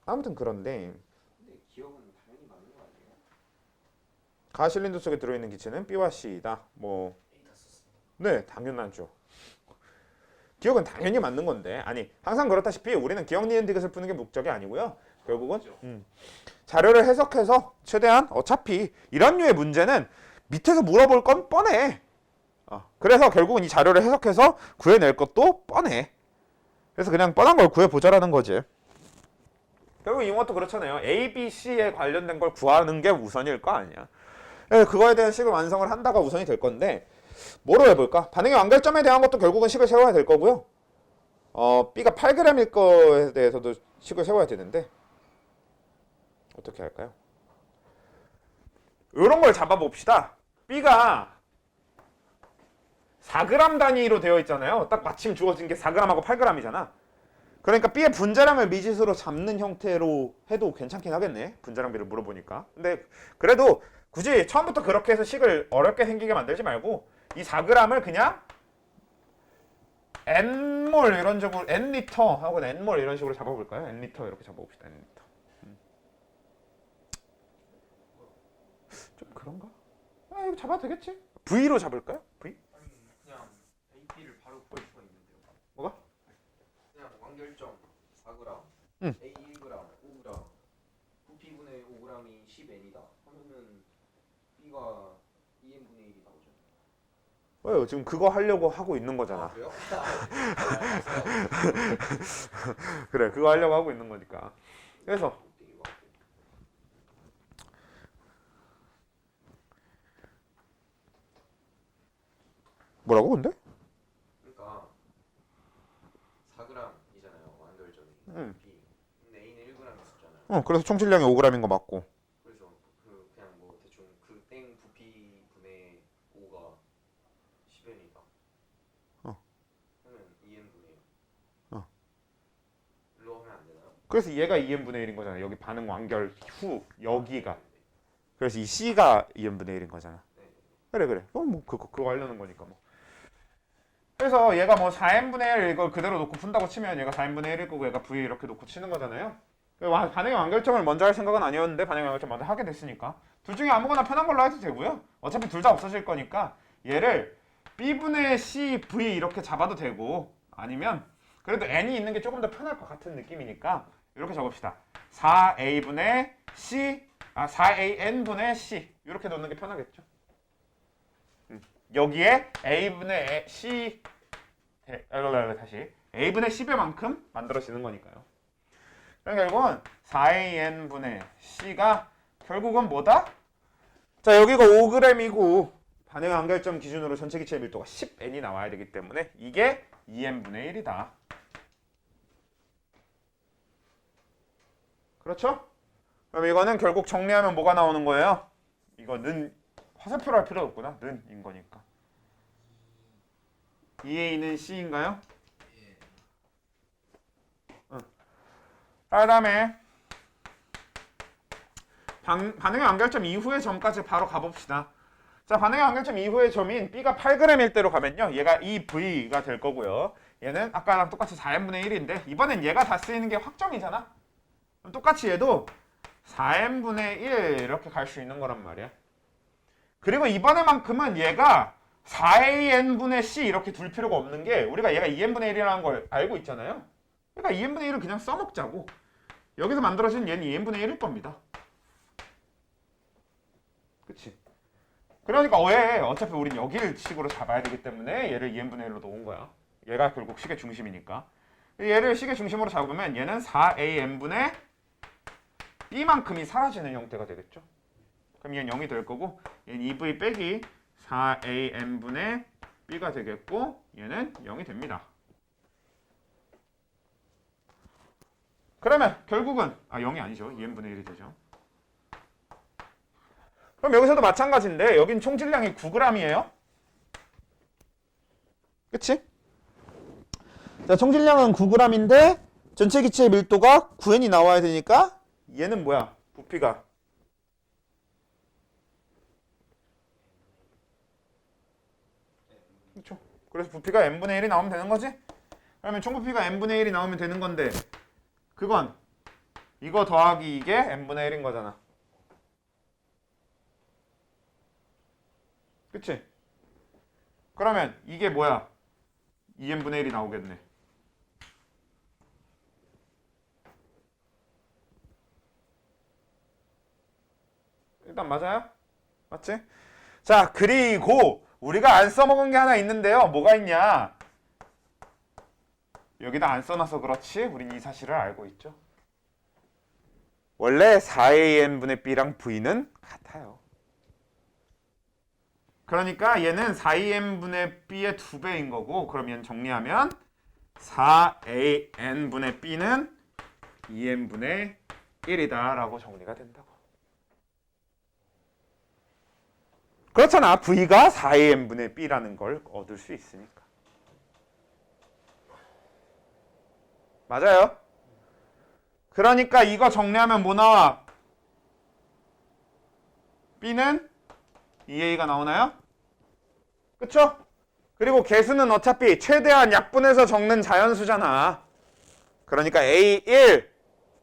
아무튼 그런데 근데 기억은 당연히 맞는 거 아니에요? 가실린더 속에 들어있는 기체는 B와 C이다. 뭐 네, 당연하죠. 기억은 당연히 맞는 건데, 아니 항상 그렇다시피 우리는 기억 니은 디귿을 푸는 게 목적이 아니고요. 결국은 자료를 해석해서 최대한 어차피 이런 류의 문제는 밑에서 물어볼 건 뻔해. 그래서 결국은 이 자료를 해석해서 구해낼 것도 뻔해. 그래서 그냥 뻔한 걸 구해보자라는 거지. 결국 이런 것도 그렇잖아요. A, B, C에 관련된 걸 구하는 게 우선일 거 아니야. 그거에 대한 식을 완성을 한다가 우선이 될 건데, 뭐로 해볼까? 반응의 완결점에 대한 것도 결국은 식을 세워야 될 거고요. B가 8g일 거에 대해서도 식을 세워야 되는데 어떻게 할까요? 이런 걸 잡아봅시다. B가 4g 단위로 되어 있잖아요. 딱 마침 주어진 게 4g하고 8g이잖아. 그러니까 B의 분자량을 미지수로 잡는 형태로 해도 괜찮긴 하겠네. 분자량비를 물어보니까. 근데 그래도 굳이 처음부터 그렇게 해서 식을 어렵게 생기게 만들지 말고 이 4g을 그냥 n몰 이런 식으로 n리터 하고 n몰 이런 식으로 잡아볼까요? n리터 이렇게 잡아봅시다. n리터. 좀 그런가? 이거 잡아도 되겠지? V로 잡을까요? V? 아니 그냥 AP를 바로 구할 수가 있는데요. 뭐가? 그냥 완결점 4g, 응. A 1g, 5g, 부피분의 5g이 10n이다 하면은 B가 2n분의 1이 나오죠. 왜요? 지금 그거 하려고 하고 있는 거잖아. 그래요? 그래, 그거 하려고 하고 있는 거니까. 그래서 뭐라고 근데? 그러니까 4g이잖아요 완결점이. 응. B. 근데 A는 1g 있었잖아요. 그래서 총질량이 5g인 거 맞고. 그래서 그 그냥 뭐 대충 그 땡 부피분의 5가 10n이다. 하면 2n분의 1. 일로 하면 안 되나요? 그래서 얘가 2n분의 1인 거잖아. 여기 반응 완결 후 여기가. 그래서 이 C가 2n분의 1인 거잖아. 네. 그래. 뭐 그거 하려는 거니까 뭐. 그래서 얘가 뭐 4n분의 1 이걸 그대로 놓고 푼다고 치면 얘가 4n분의 1일 거고 얘가 V 이렇게 놓고 치는 거잖아요. 반응의 완결점을 먼저 할 생각은 아니었는데 반응의 완결점 먼저 하게 됐으니까 둘 중에 아무거나 편한 걸로 해도 되고요. 어차피 둘 다 없어질 거니까 얘를 B분의 C, V 이렇게 잡아도 되고, 아니면 그래도 N이 있는 게 조금 더 편할 것 같은 느낌이니까 이렇게 적읍시다. 4A분의 C, 4AN분의 C 이렇게 넣는 게 편하겠죠. 여기에 A분의 C 다시 A분의 10의 만큼 만들어지는 거니까요. 그러니까 결국은 4AN분의 C가 결국은 뭐다? 자, 여기가 5g이고 반응의 완결점 기준으로 전체 기체의 밀도가 10n이 나와야 되기 때문에 이게 2n분의 1이다. 그렇죠? 그럼 이거는 결국 정리하면 뭐가 나오는 거예요? 이거는 화살표로 할 필요 없구나. 는인 거니까. 2a는 c인가요? 그 다음에 반응의 완결점 이후의 점까지 바로 가봅시다. 자, 반응의 완결점 이후의 점인 B가 8g일 대로 가면요, 얘가 이 V가 될 거고요. 얘는 아까랑 똑같이 4n분의 1인데 이번엔 얘가 다 쓰이는 게 확정이잖아. 그럼 똑같이 얘도 4n분의 1 이렇게 갈 수 있는 거란 말이야. 그리고 이번에만큼은 얘가 4an분의 c 이렇게 둘 필요가 없는 게, 우리가 얘가 2n분의 1이라는 걸 알고 있잖아요. 그러니까 2n분의 1을 그냥 써먹자고. 여기서 만들어진 얘는 2n분의 1일 겁니다. 그치? 그러니까 어차피 우린 여기를 식으로 잡아야 되기 때문에 얘를 2n분의 1로 놓은 거야. 얘가 결국 식의 중심이니까. 얘를 식의 중심으로 잡으면 얘는 4an분의 b만큼이 사라지는 형태가 되겠죠. 그럼 얘는 0이 될 거고 얘는 2v 빼기 4an분의 b가 되겠고 얘는 0이 됩니다. 그러면 결국은 0이 아니죠. 2n분의 1이 되죠. 그럼 여기서도 마찬가지인데 여긴 총 질량이 9g이에요. 그치? 자, 총 질량은 9g인데 전체 기체의 밀도가 9n이 나와야 되니까 얘는 뭐야? 부피가 그렇죠. 그래서 부피가 n분의 1이 나오면 되는 거지? 그러면 총 부피가 n분의 1이 나오면 되는 건데 그건 이거 더하기 이게 n분의 1인 거잖아. 그치? 그러면 이게 뭐야? 2n분의 1이 나오겠네. 일단 맞아요? 맞지? 자, 그리고 우리가 안 써먹은 게 하나 있는데요. 뭐가 있냐? 여기다 안 써놔서 그렇지 우린 이 사실을 알고 있죠. 원래 4an분의 b랑 v는 같아요. 그러니까 얘는 4an분의 b의 2배인 거고 그럼 얘는 정리하면 4an분의 b는 2n분의 1이다 라고 정리가 된다고. 그렇잖아. v가 4an분의 b라는 걸 얻을 수 있으니까. 맞아요. 그러니까 이거 정리하면 뭐 나와? b는 2a가 나오나요? 그쵸? 그리고 개수는 어차피 최대한 약분해서 적는 자연수잖아. 그러니까 A1,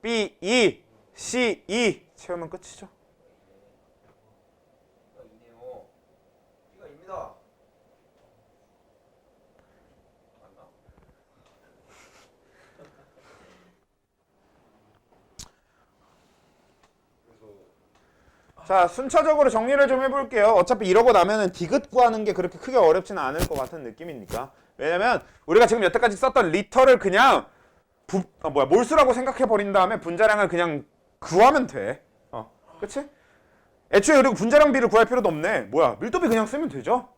B2, C2 채우면 끝이죠. B가 있네요. B가 입니다. 맞나? 자, 순차적으로 정리를 좀 해볼게요. 어차피 이러고 나면은 디귿 구하는 게 그렇게 크게 어렵지는 않을 것 같은 느낌이니까. 왜냐면 우리가 지금 여태까지 썼던 리터를 그냥 몰수라고 생각해 버린 다음에 분자량을 그냥 구하면 돼. 그치? 애초에 그리고 분자량 비를 구할 필요도 없네. 뭐야, 밀도비 그냥 쓰면 되죠?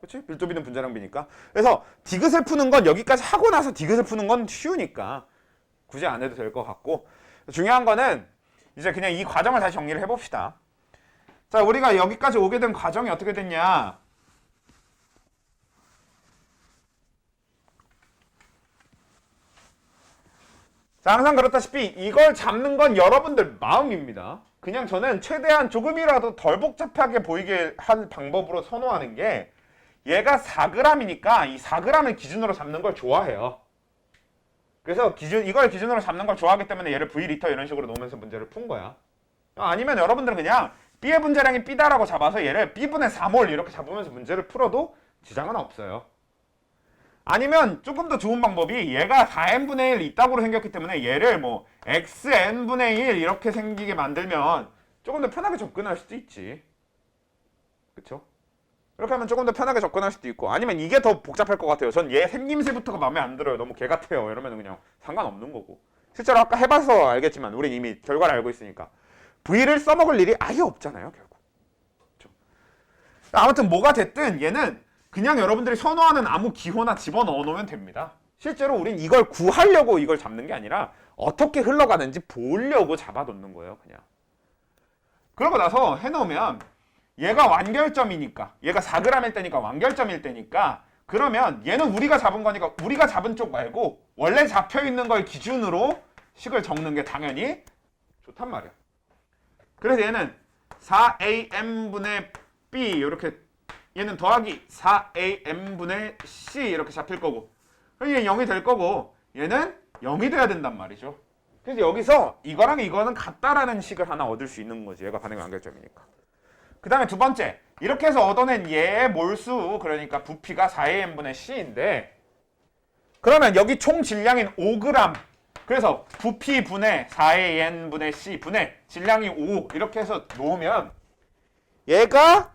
그치? 밀도비는 분자량 비니까. 그래서 디귿을 푸는 건 여기까지 하고 나서 디귿을 푸는 건 쉬우니까 굳이 안 해도 될 것 같고, 중요한 거는 이제 그냥 이 과정을 다시 정리를 해봅시다. 자, 우리가 여기까지 오게 된 과정이 어떻게 됐냐? 자, 항상 그렇다시피 이걸 잡는 건 여러분들 마음입니다. 그냥 저는 최대한 조금이라도 덜 복잡하게 보이게 한 방법으로 선호하는 게, 얘가 4g이니까 이 4g을 기준으로 잡는 걸 좋아해요. 그래서 이걸 기준으로 잡는 걸 좋아하기 때문에 얘를 V리터 이런 식으로 놓으면서 문제를 푼 거야. 아니면 여러분들은 그냥 B의 분자량이 B다라고 잡아서 얘를 B분의 4몰 이렇게 잡으면서 문제를 풀어도 지장은 없어요. 아니면 조금 더 좋은 방법이, 얘가 4n분의 1 이따구로 생겼기 때문에 얘를 뭐 xn분의 1 이렇게 생기게 만들면 조금 더 편하게 접근할 수도 있지. 그쵸? 이렇게 하면 조금 더 편하게 접근할 수도 있고, 아니면 이게 더 복잡할 것 같아요. 전 얘 생김새부터가 마음에 안 들어요. 너무 개 같아요. 이러면 그냥 상관없는 거고. 실제로 아까 해봐서 알겠지만 우린 이미 결과를 알고 있으니까 V를 써먹을 일이 아예 없잖아요. 결국. 그렇죠? 아무튼 뭐가 됐든 얘는 그냥 여러분들이 선호하는 아무 기호나 집어넣어 놓으면 됩니다. 실제로 우린 이걸 구하려고 이걸 잡는 게 아니라 어떻게 흘러가는지 보려고 잡아놓는 거예요. 그냥. 그러고 나서 해놓으면 얘가 완결점이니까, 얘가 4g일 때니까 완결점일 때니까, 그러면 얘는 우리가 잡은 거니까 우리가 잡은 쪽 말고 원래 잡혀있는 걸 기준으로 식을 적는 게 당연히 좋단 말이야. 그래서 얘는 4am분의 b 이렇게, 얘는 더하기 4am분의 c 이렇게 잡힐 거고, 얘는 0이 될 거고 얘는 0이 돼야 된단 말이죠. 그래서 여기서 이거랑 이거는 같다라는 식을 하나 얻을 수 있는 거지. 얘가 반응의 완결점이니까. 그 다음에 두 번째, 이렇게 해서 얻어낸 얘의 몰수, 그러니까 부피가 4am분의 c인데, 그러면 여기 총 질량인 5g, 그래서 부피 분의 4am분의 c 분의 질량이 5 이렇게 해서 놓으면 얘가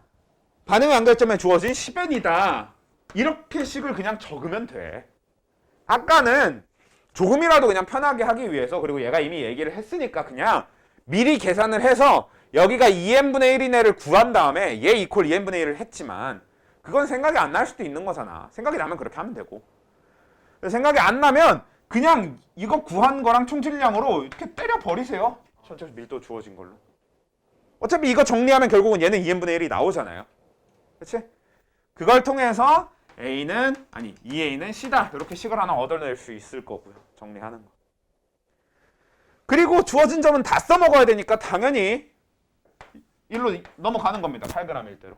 반응 연결점에 주어진 10n이다. 이렇게 식을 그냥 적으면 돼. 아까는 조금이라도 그냥 편하게 하기 위해서, 그리고 얘가 이미 얘기를 했으니까 그냥 미리 계산을 해서 여기가 2n분의 1인 애를 구한 다음에 얘 이퀄 2n분의 1을 했지만 그건 생각이 안 날 수도 있는 거잖아. 생각이 나면 그렇게 하면 되고, 생각이 안 나면 그냥 이거 구한 거랑 총질량으로 이렇게 때려 버리세요. 전체 밀도 주어진 걸로. 어차피 이거 정리하면 결국은 얘는 2n분의 1이 나오잖아요. 그치? 그걸 통해서 A는 2A는 C다. 이렇게 식을 하나 얻어낼 수 있을 거고요. 정리하는 거. 그리고 주어진 점은 다 써먹어야 되니까 당연히 1로 넘어가는 겁니다. 8g 1대로.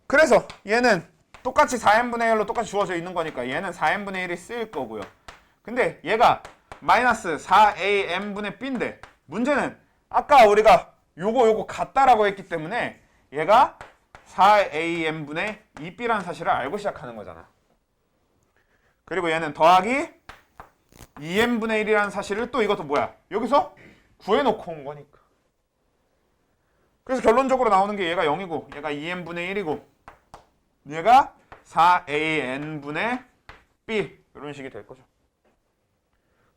그래서 얘는 똑같이 4n분의 1로 똑같이 주어져 있는 거니까 얘는 4n분의 1이 쓰일 거고요. 근데 얘가 마이너스 4am분의 b인데 문제는 아까 우리가 요거 같다라고 했기 때문에 얘가 4am분의 2b라는 사실을 알고 시작하는 거잖아. 그리고 얘는 더하기 2m분의 1이라는 사실을 또 이것도 뭐야? 여기서 구해놓고 온 거니까. 그래서 결론적으로 나오는 게 얘가 0이고 얘가 2m분의 1이고 얘가 4an분의 b 이런 식이 될 거죠.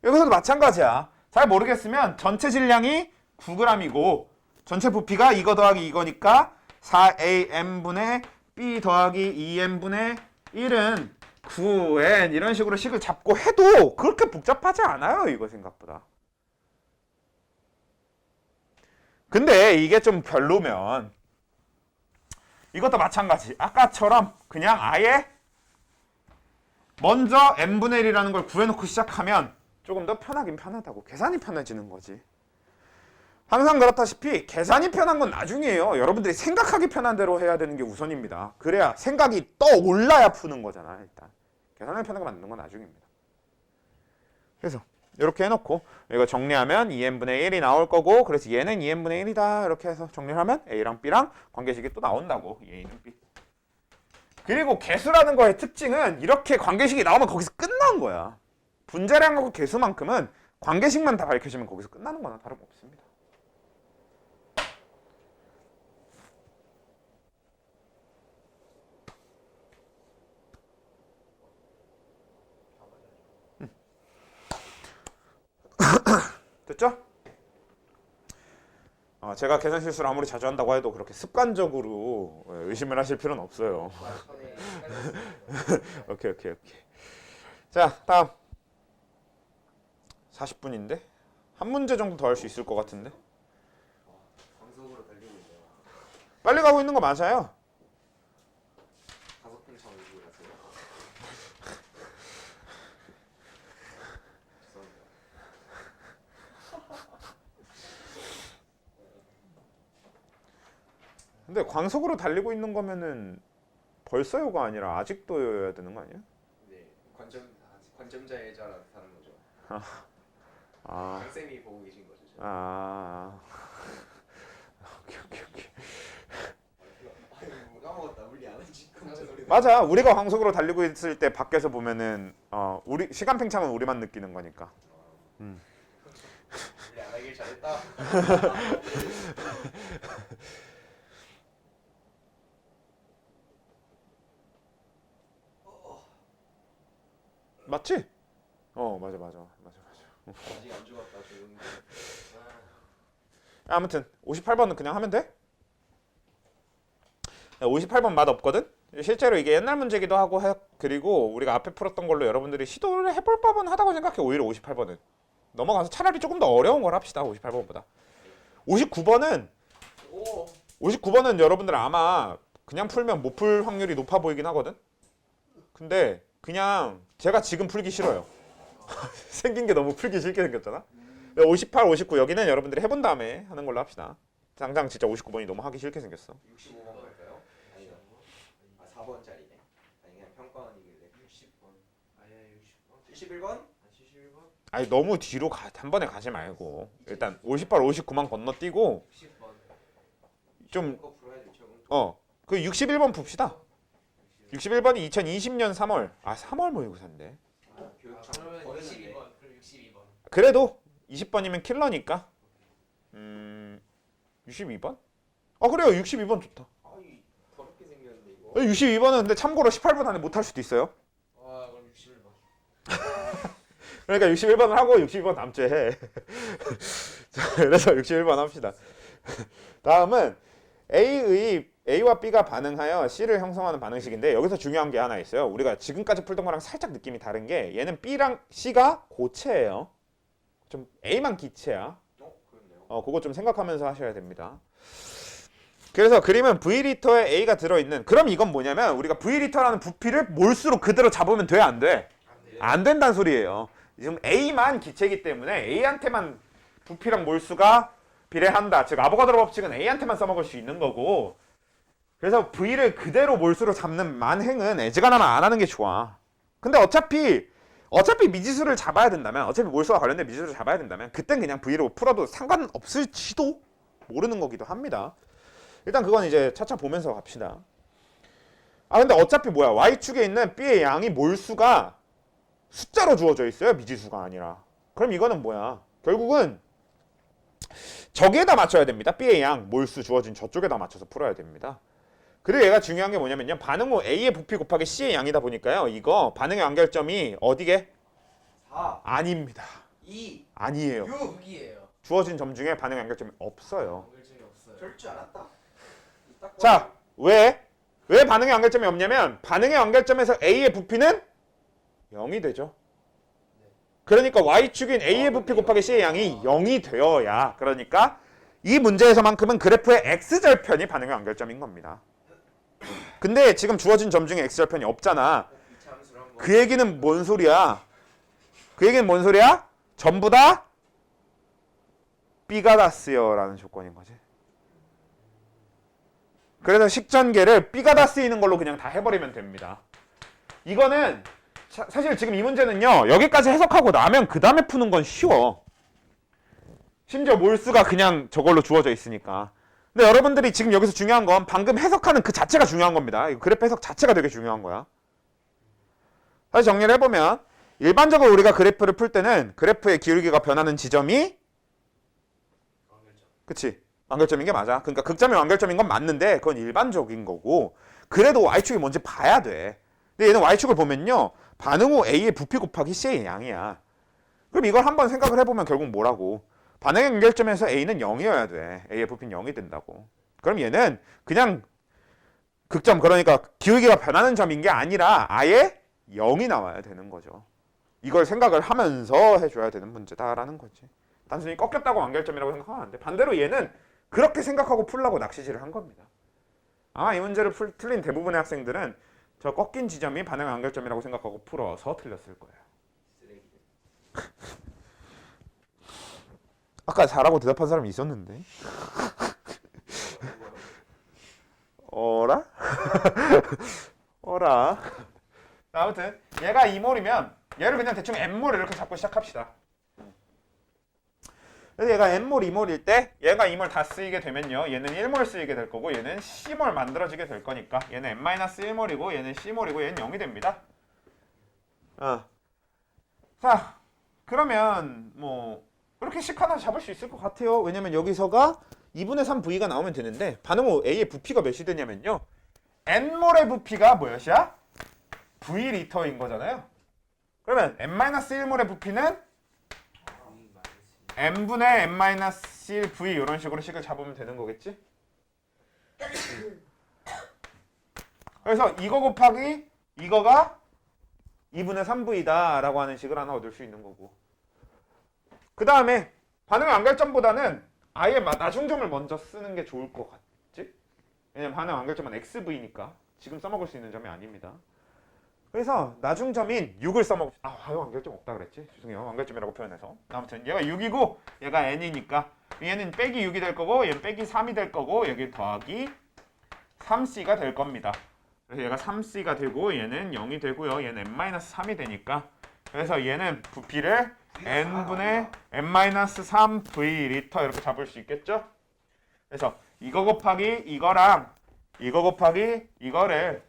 여기서도 마찬가지야. 잘 모르겠으면 전체 질량이 9g이고 전체 부피가 이거 더하기 이거니까 4am분의 b 더하기 2m분의 1은 9n 이런 식으로 식을 잡고 해도 그렇게 복잡하지 않아요. 이거 생각보다. 근데 이게 좀 별로면 이것도 마찬가지. 아까처럼 그냥 아예 먼저 n분의 1이라는 걸 구해놓고 시작하면 조금 더 편하긴 편하다고. 계산이 편해지는 거지. 항상 그렇다시피 계산이 편한 건 나중이에요. 여러분들이 생각하기 편한 대로 해야 되는 게 우선입니다. 그래야 생각이 떠올라야 푸는 거잖아. 일단 계산이 편하게 만드는 건 나중입니다. 그래서 이렇게 해놓고 이거 정리하면 2n분의 1이 나올 거고, 그래서 얘는 2n분의 1이다 이렇게 해서 정리를 하면 A랑 B랑 관계식이 또 나온다고. A는 B. 그리고 개수라는 거의 특징은 이렇게 관계식이 나오면 거기서 끝난 거야. 분자량하고 개수만큼은 관계식만 다 밝혀지면 거기서 끝나는 거나 다름없습니다. 됐죠? 제가 계산 실수를 아무리 자주 한다고 해도 그렇게 습관적으로 의심을 하실 필요는 없어요. 오케이. 자, 다음 40분인데 한 문제 정도 더 할 수 있을 것 같은데. 광속으로 달리고 있네요. 빨리 가고 있는 거 맞아요. 5분 차 올리고 가세요. 죄송합니다. 근데 광속으로 달리고 있는 거면은 벌써요가 아니라 아직도여야 되는 거 아니야? 네, 관점자의 자라는 거죠. 아, 강쌤이 보고 계신 거죠. 지금. 오케이. 아이고, 까먹었다. 물리 안 하지. 맞아. 우리가 광속으로 달리고 있을 때 밖에서 보면은 우리 시간 팽창은 우리만 느끼는 거니까. 물리 안 하길 잘했다. 맞지? 맞아. 아직 안 죽었다. 지금. 아무튼 58번은 그냥 하면 돼? 58번 맛 없거든? 실제로 이게 옛날 문제기도 하고 그리고 우리가 앞에 풀었던 걸로 여러분들이 시도를 해볼 법은 하다고 생각해. 오히려 58번은 넘어가서 차라리 조금 더 어려운 걸 합시다. 58번보다 59번은 여러분들 아마 그냥 풀면 못 풀 확률이 높아 보이긴 하거든? 근데 그냥 제가 지금 풀기 싫어요. 생긴 게 너무 풀기 싫게 생겼잖아. 58, 59 여기는 여러분들이 해본 다음에 하는 걸로 합시다. 당장 진짜 59번이 너무 하기 싫게 생겼어. 65번 갈까요? 아니다. 4번짜리네. 아니 그냥 평가원이길래. 60번. 아예 60번. 71번? 71번? 아니 너무 뒤로 한 번에 가지 말고 일단 58, 59만 건너뛰고 60번. 좀 거 풀어야 되죠. 그 61번 봅시다. 61번이 2020년 3월. 3월 모의고사인데. 교육청 그러면 버렸는데. 62번. 그럼 62번. 그래도 20번이면 킬러니까 62번? 그래요. 62번 좋다. 아이 더럽게 생겼는데 이거. 62번은 근데 참고로 18분 안에 못 할 수도 있어요. 아 그럼 61번. 그러니까 61번을 하고 62번 다음 주에 해. 자, 그래서 61번 합시다. 다음은 A와 B가 반응하여 C를 형성하는 반응식인데 여기서 중요한 게 하나 있어요. 우리가 지금까지 풀던 거랑 살짝 느낌이 다른 게 얘는 B랑 C가 고체예요. 좀 A만 기체야. 그렇네요. 그거 좀 생각하면서 하셔야 됩니다. 그래서 그림은 V리터에 A가 들어있는, 그럼 이건 뭐냐면 우리가 V리터라는 부피를 몰수로 그대로 잡으면 돼, 안 돼? 안 돼요. 안 된다는 소리예요. 지금 A만 기체이기 때문에 A한테만 부피랑 몰수가 비례한다. 즉 아보가드로 법칙은 A한테만 써먹을 수 있는 거고, 그래서 V를 그대로 몰수로 잡는 만행은 애지간하면 안 하는 게 좋아. 근데 어차피 미지수를 잡아야 된다면, 어차피 몰수와 관련된 미지수를 잡아야 된다면 그땐 그냥 V로 풀어도 상관없을지도 모르는 거기도 합니다. 일단 그건 이제 차차 보면서 갑시다. 근데 어차피 뭐야, Y축에 있는 B의 양이 몰수가 숫자로 주어져 있어요. 미지수가 아니라. 그럼 이거는 뭐야, 결국은 저기에다 맞춰야 됩니다. B의 양, 몰수 주어진 저쪽에다 맞춰서 풀어야 됩니다. 그리고 얘가 중요한 게 뭐냐면요, 반응 후 A의 부피 곱하기 C의 양이다 보니까요, 이거 반응의 완결점이 어디게? 4, 아닙니다. 2, 아니에요. 6이에요. 주어진 점 중에 반응의 완결점이 없어요. 연결점이 없어요. 그럴 줄 알았다. 딱 자, 왜 반응의 완결점이 없냐면 반응의 완결점에서 A의 부피는 0이 되죠. 그러니까 Y축인 A의 부피 곱하기 C의 양이 0이 되어야, 그러니까 이 문제에서만큼은 그래프의 X절편이 반응의 완결점인 겁니다. 근데 지금 주어진 점 중에 X절편이 없잖아. 이차 함수를 한번. 그 얘기는 뭔 소리야? 전부 다 B가 다 쓰여 라는 조건인 거지. 그래서 식전개를 B가 다 쓰이는 걸로 그냥 다 해버리면 됩니다. 이거는 사실 지금 이 문제는요, 여기까지 해석하고 나면 그 다음에 푸는 건 쉬워. 심지어 몰수가 그냥 저걸로 주어져 있으니까. 근데 여러분들이 지금 여기서 중요한 건 방금 해석하는 그 자체가 중요한 겁니다. 이 그래프 해석 자체가 되게 중요한 거야. 다시 정리를 해보면, 일반적으로 우리가 그래프를 풀 때는 그래프의 기울기가 변하는 지점이, 연결점. 그치, 완결점인 게 맞아. 그러니까 극점이 완결점인 건 맞는데 그건 일반적인 거고, 그래도 Y축이 뭔지 봐야 돼. 근데 얘는 Y축을 보면요, 반응 후 A의 부피 곱하기 C의 양이야. 그럼 이걸 한번 생각을 해보면 결국 뭐라고? 반응의 연결점에서 A는 0이어야 돼. A의 부피는 0이 된다고. 그럼 얘는 그냥 극점, 그러니까 기울기가 변하는 점인 게 아니라 아예 0이 나와야 되는 거죠. 이걸 생각을 하면서 해줘야 되는 문제다라는 거지. 단순히 꺾였다고 완결점이라고 생각하면 안 돼. 반대로 얘는 그렇게 생각하고 풀라고 낚시질을 한 겁니다. 아마 이 문제를 풀린 대부분의 학생들은 저 꺾인 지점이 반응의 완결점이라고 생각하고 풀어서 틀렸을 거예요. 쓰레기. 아까 잘하고 대답한 사람이 있었는데. 어라? 어라? 아무튼 얘가 2몰이면 얘를 그냥 대충 N몰 이렇게 잡고 시작합시다. 그래서 얘가 N몰, 2몰일 때 얘가 2몰 다 쓰이게 되면요, 얘는 1몰 쓰이게 될 거고 얘는 C몰 만들어지게 될 거니까 얘는 N-1몰이고 얘는 C몰이고 얘는 0이 됩니다. 자, 그러면 뭐 이렇게 식 하나 잡을 수 있을 것 같아요. 왜냐면 여기서가 2분의 3 V가 나오면 되는데 반응 후 A의 부피가 몇이 되냐면요, N몰의 부피가 몇이야? V리터인 거잖아요. 그러면 N-1몰의 부피는 N분의 N-1V 이런 식으로 식을 잡으면 되는 거겠지? 그래서 이거 곱하기 이거가 2분의 3V다 라고 하는 식을 하나 얻을 수 있는 거고, 그 다음에 반응의 완결점보다는 아예 나중점을 먼저 쓰는 게 좋을 것 같지? 왜냐면 반응의 완결점은 XV니까 지금 써먹을 수 있는 점이 아닙니다. 그래서 나중점인 6을 써먹. 완결점 없다 그랬지? 죄송해요. 완결점이라고 표현해서. 아무튼 얘가 6이고 얘가 n이니까 얘는 빼기 6이 될 거고 얘는 빼기 3이 될 거고 여기 더하기 3c가 될 겁니다. 그래서 얘가 3c가 되고 얘는 0이 되고요. 얘는 n-3이 되니까, 그래서 얘는 부피를 n분의 n-3v 리터 이렇게 잡을 수 있겠죠? 그래서 이거 곱하기 이거랑 이거 곱하기 이거를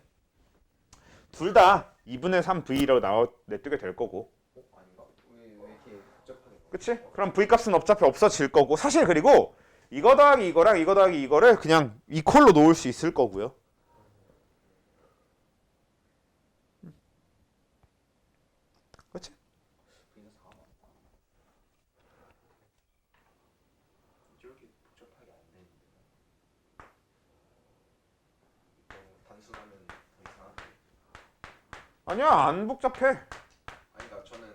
둘 다 2분의 3v로 내뜨게 될 거고, 아닌가? 왜 이렇게 복잡하게? 그치? 그럼 v 값은 어차피 없어질 거고, 사실 그리고 이거 더하기 이거랑 이거 더하기 이거를 그냥 이퀄로 놓을 수 있을 거고요. 그렇지? V가 4 맞다. 저렇게 복잡하게 안 되는데. 이거 단순하면 더 이상한데. 아니야, 안 복잡해. 아니 그러니까 저는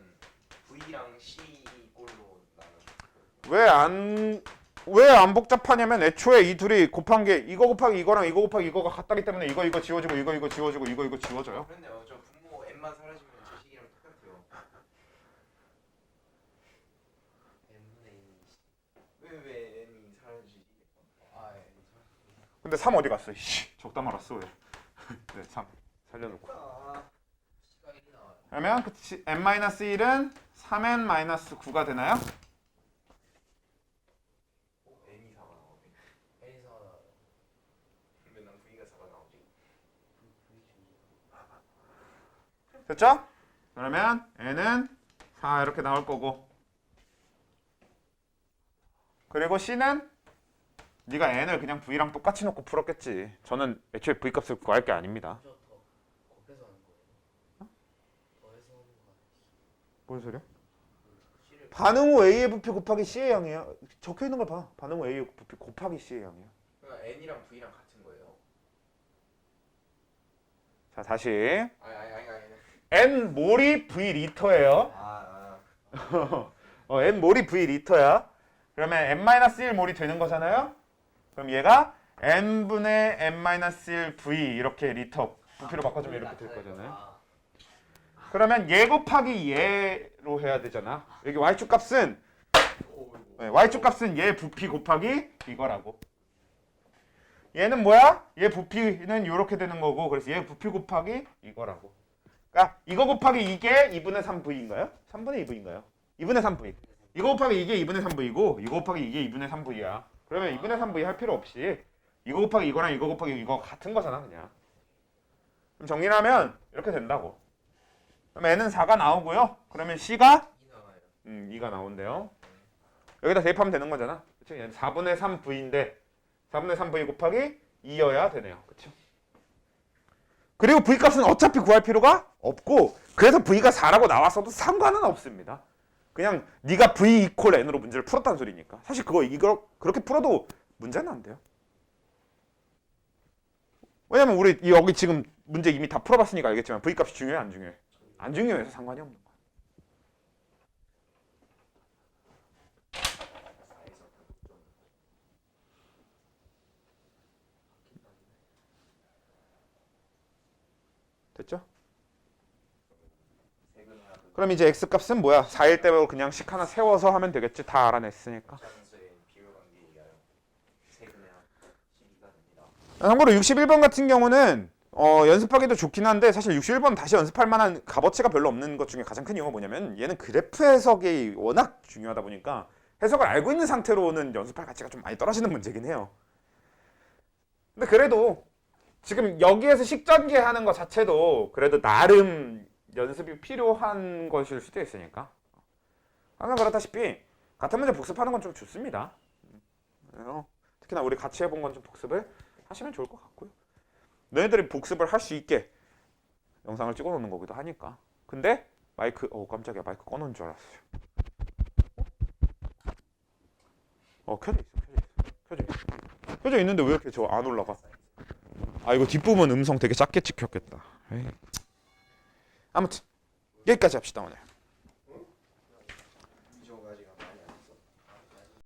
V랑 C 꼴로 나눠. 왜 안 복잡하냐면 애초에 이 둘이 곱한 게 이거 곱하기 이거랑 이거 곱하기 이거가 같다기 때문에 이거 지워지고 이거 지워지고 이거 지워져요. 그런데요, 저 분모 N만 사라지면 저 식이랑 똑같아요. N분의 1이 왜 N이 사라지지? 아, N이 사라지지. 근데 3 어디 갔어? 씨, 적다 말았어 왜? 네, 3 살려놓고. C가 1이 나와요. 그러면 그치 n-1은 3n-9가 되나요? N이 4가 나오네. N이 4가 나와요. 근데 난 V가 4가 나오지. 됐죠? 그러면 n은 4 이렇게 나올 거고, 그리고 c는 네가 n을 그냥 v랑 똑같이 놓고 풀었겠지. 저는 애초에 v 값을 구할 게 아닙니다. 저 더 곱해서 하는 거예요. 더해서 하는 거 아니지? 뭔 소리야? C를 반응 후 a의 부피 곱하기 c의 양이야. 적혀 있는 걸 봐. 반응 후 a의 부피 곱하기 c의 양이야. 그러니까 N이랑 V랑 같은 거예요. 자, 다시 아니. n 몰이 v 리터예요. n 몰이 v 리터야. 그러면 n-1 몰이 되는 거잖아요. 그럼 얘가 n분의 n-1 v 이렇게 리터 부피로 바꿔주면 이렇게 될 거잖아요. 그러면 얘 곱하기 얘로 해야 되잖아. 여기 y축 값은 y축 값은 얘 부피 곱하기 이거라고. 얘는 뭐야? 얘 부피는 이렇게 되는 거고, 그래서 얘 부피 곱하기 이거라고. 그러니까 이거 곱하기 이게 2분의 3v인가요? 3분의 2v인가요? 2분의 3v. 이거 곱하기 이게 2분의 3v이고 이거 곱하기 이게 2분의 3v야. 그러면 2분의 3v 할 필요 없이 이거 곱하기 이거랑 이거 곱하기 이거 같은 거잖아 그냥. 그럼 정리를 하면 이렇게 된다고. 그럼 n은 4가 나오고요. 그러면 c가 2 나와요. 2가 나온대요. 여기다 대입하면 되는 거잖아. 그쵸? 얘는 4분의 3v인데 4분의 3v 곱하기 2여야 되네요. 그쵸? 그리고 v값은 어차피 구할 필요가 없고, 그래서 v가 4라고 나왔어도 상관은 없습니다. 그냥 네가 v 이퀄 n으로 문제를 풀었다는 소리니까. 사실 이거 그렇게 풀어도 문제는 안 돼요. 왜냐면 우리 여기 지금 문제 이미 다 풀어봤으니까 알겠지만 v값이 중요해 안 중요해? 안 중요해서 상관이 없는 거야. 됐죠? 그럼 이제 x값은 뭐야? 4일 때로 그냥 식 하나 세워서 하면 되겠지. 다 알아냈으니까. 장소의 비율 관계에 의하여 세분의 C가 됩니다. 참고로 61번 같은 경우는 연습하기도 좋긴 한데, 사실 61번 다시 연습할 만한 값어치가 별로 없는 것 중에 가장 큰 이유가 뭐냐면 얘는 그래프 해석이 워낙 중요하다 보니까 해석을 알고 있는 상태로는 연습할 가치가 좀 많이 떨어지는 문제긴 해요. 근데 그래도 지금 여기에서 식전개하는 것 자체도 그래도 나름 연습이 필요한 것일 수도 있으니까. 항상 그렇다시피 같은 문제 복습하는 건 좀 좋습니다. 특히나 우리 같이 해본 건 좀 복습을 하시면 좋을 것 같고요. 너희들이 복습을 할 수 있게 영상을 찍어 놓는 거기도 하니까. 근데 마이크, 깜짝이야, 마이크 꺼놓은 줄 알았어요. 켜져 있는데 왜 이렇게 저 안 올라가? 아, 이거 뒷부분 음성 되게 작게 찍혔겠다. 에이. 아무튼 여기까지 합시다 오늘.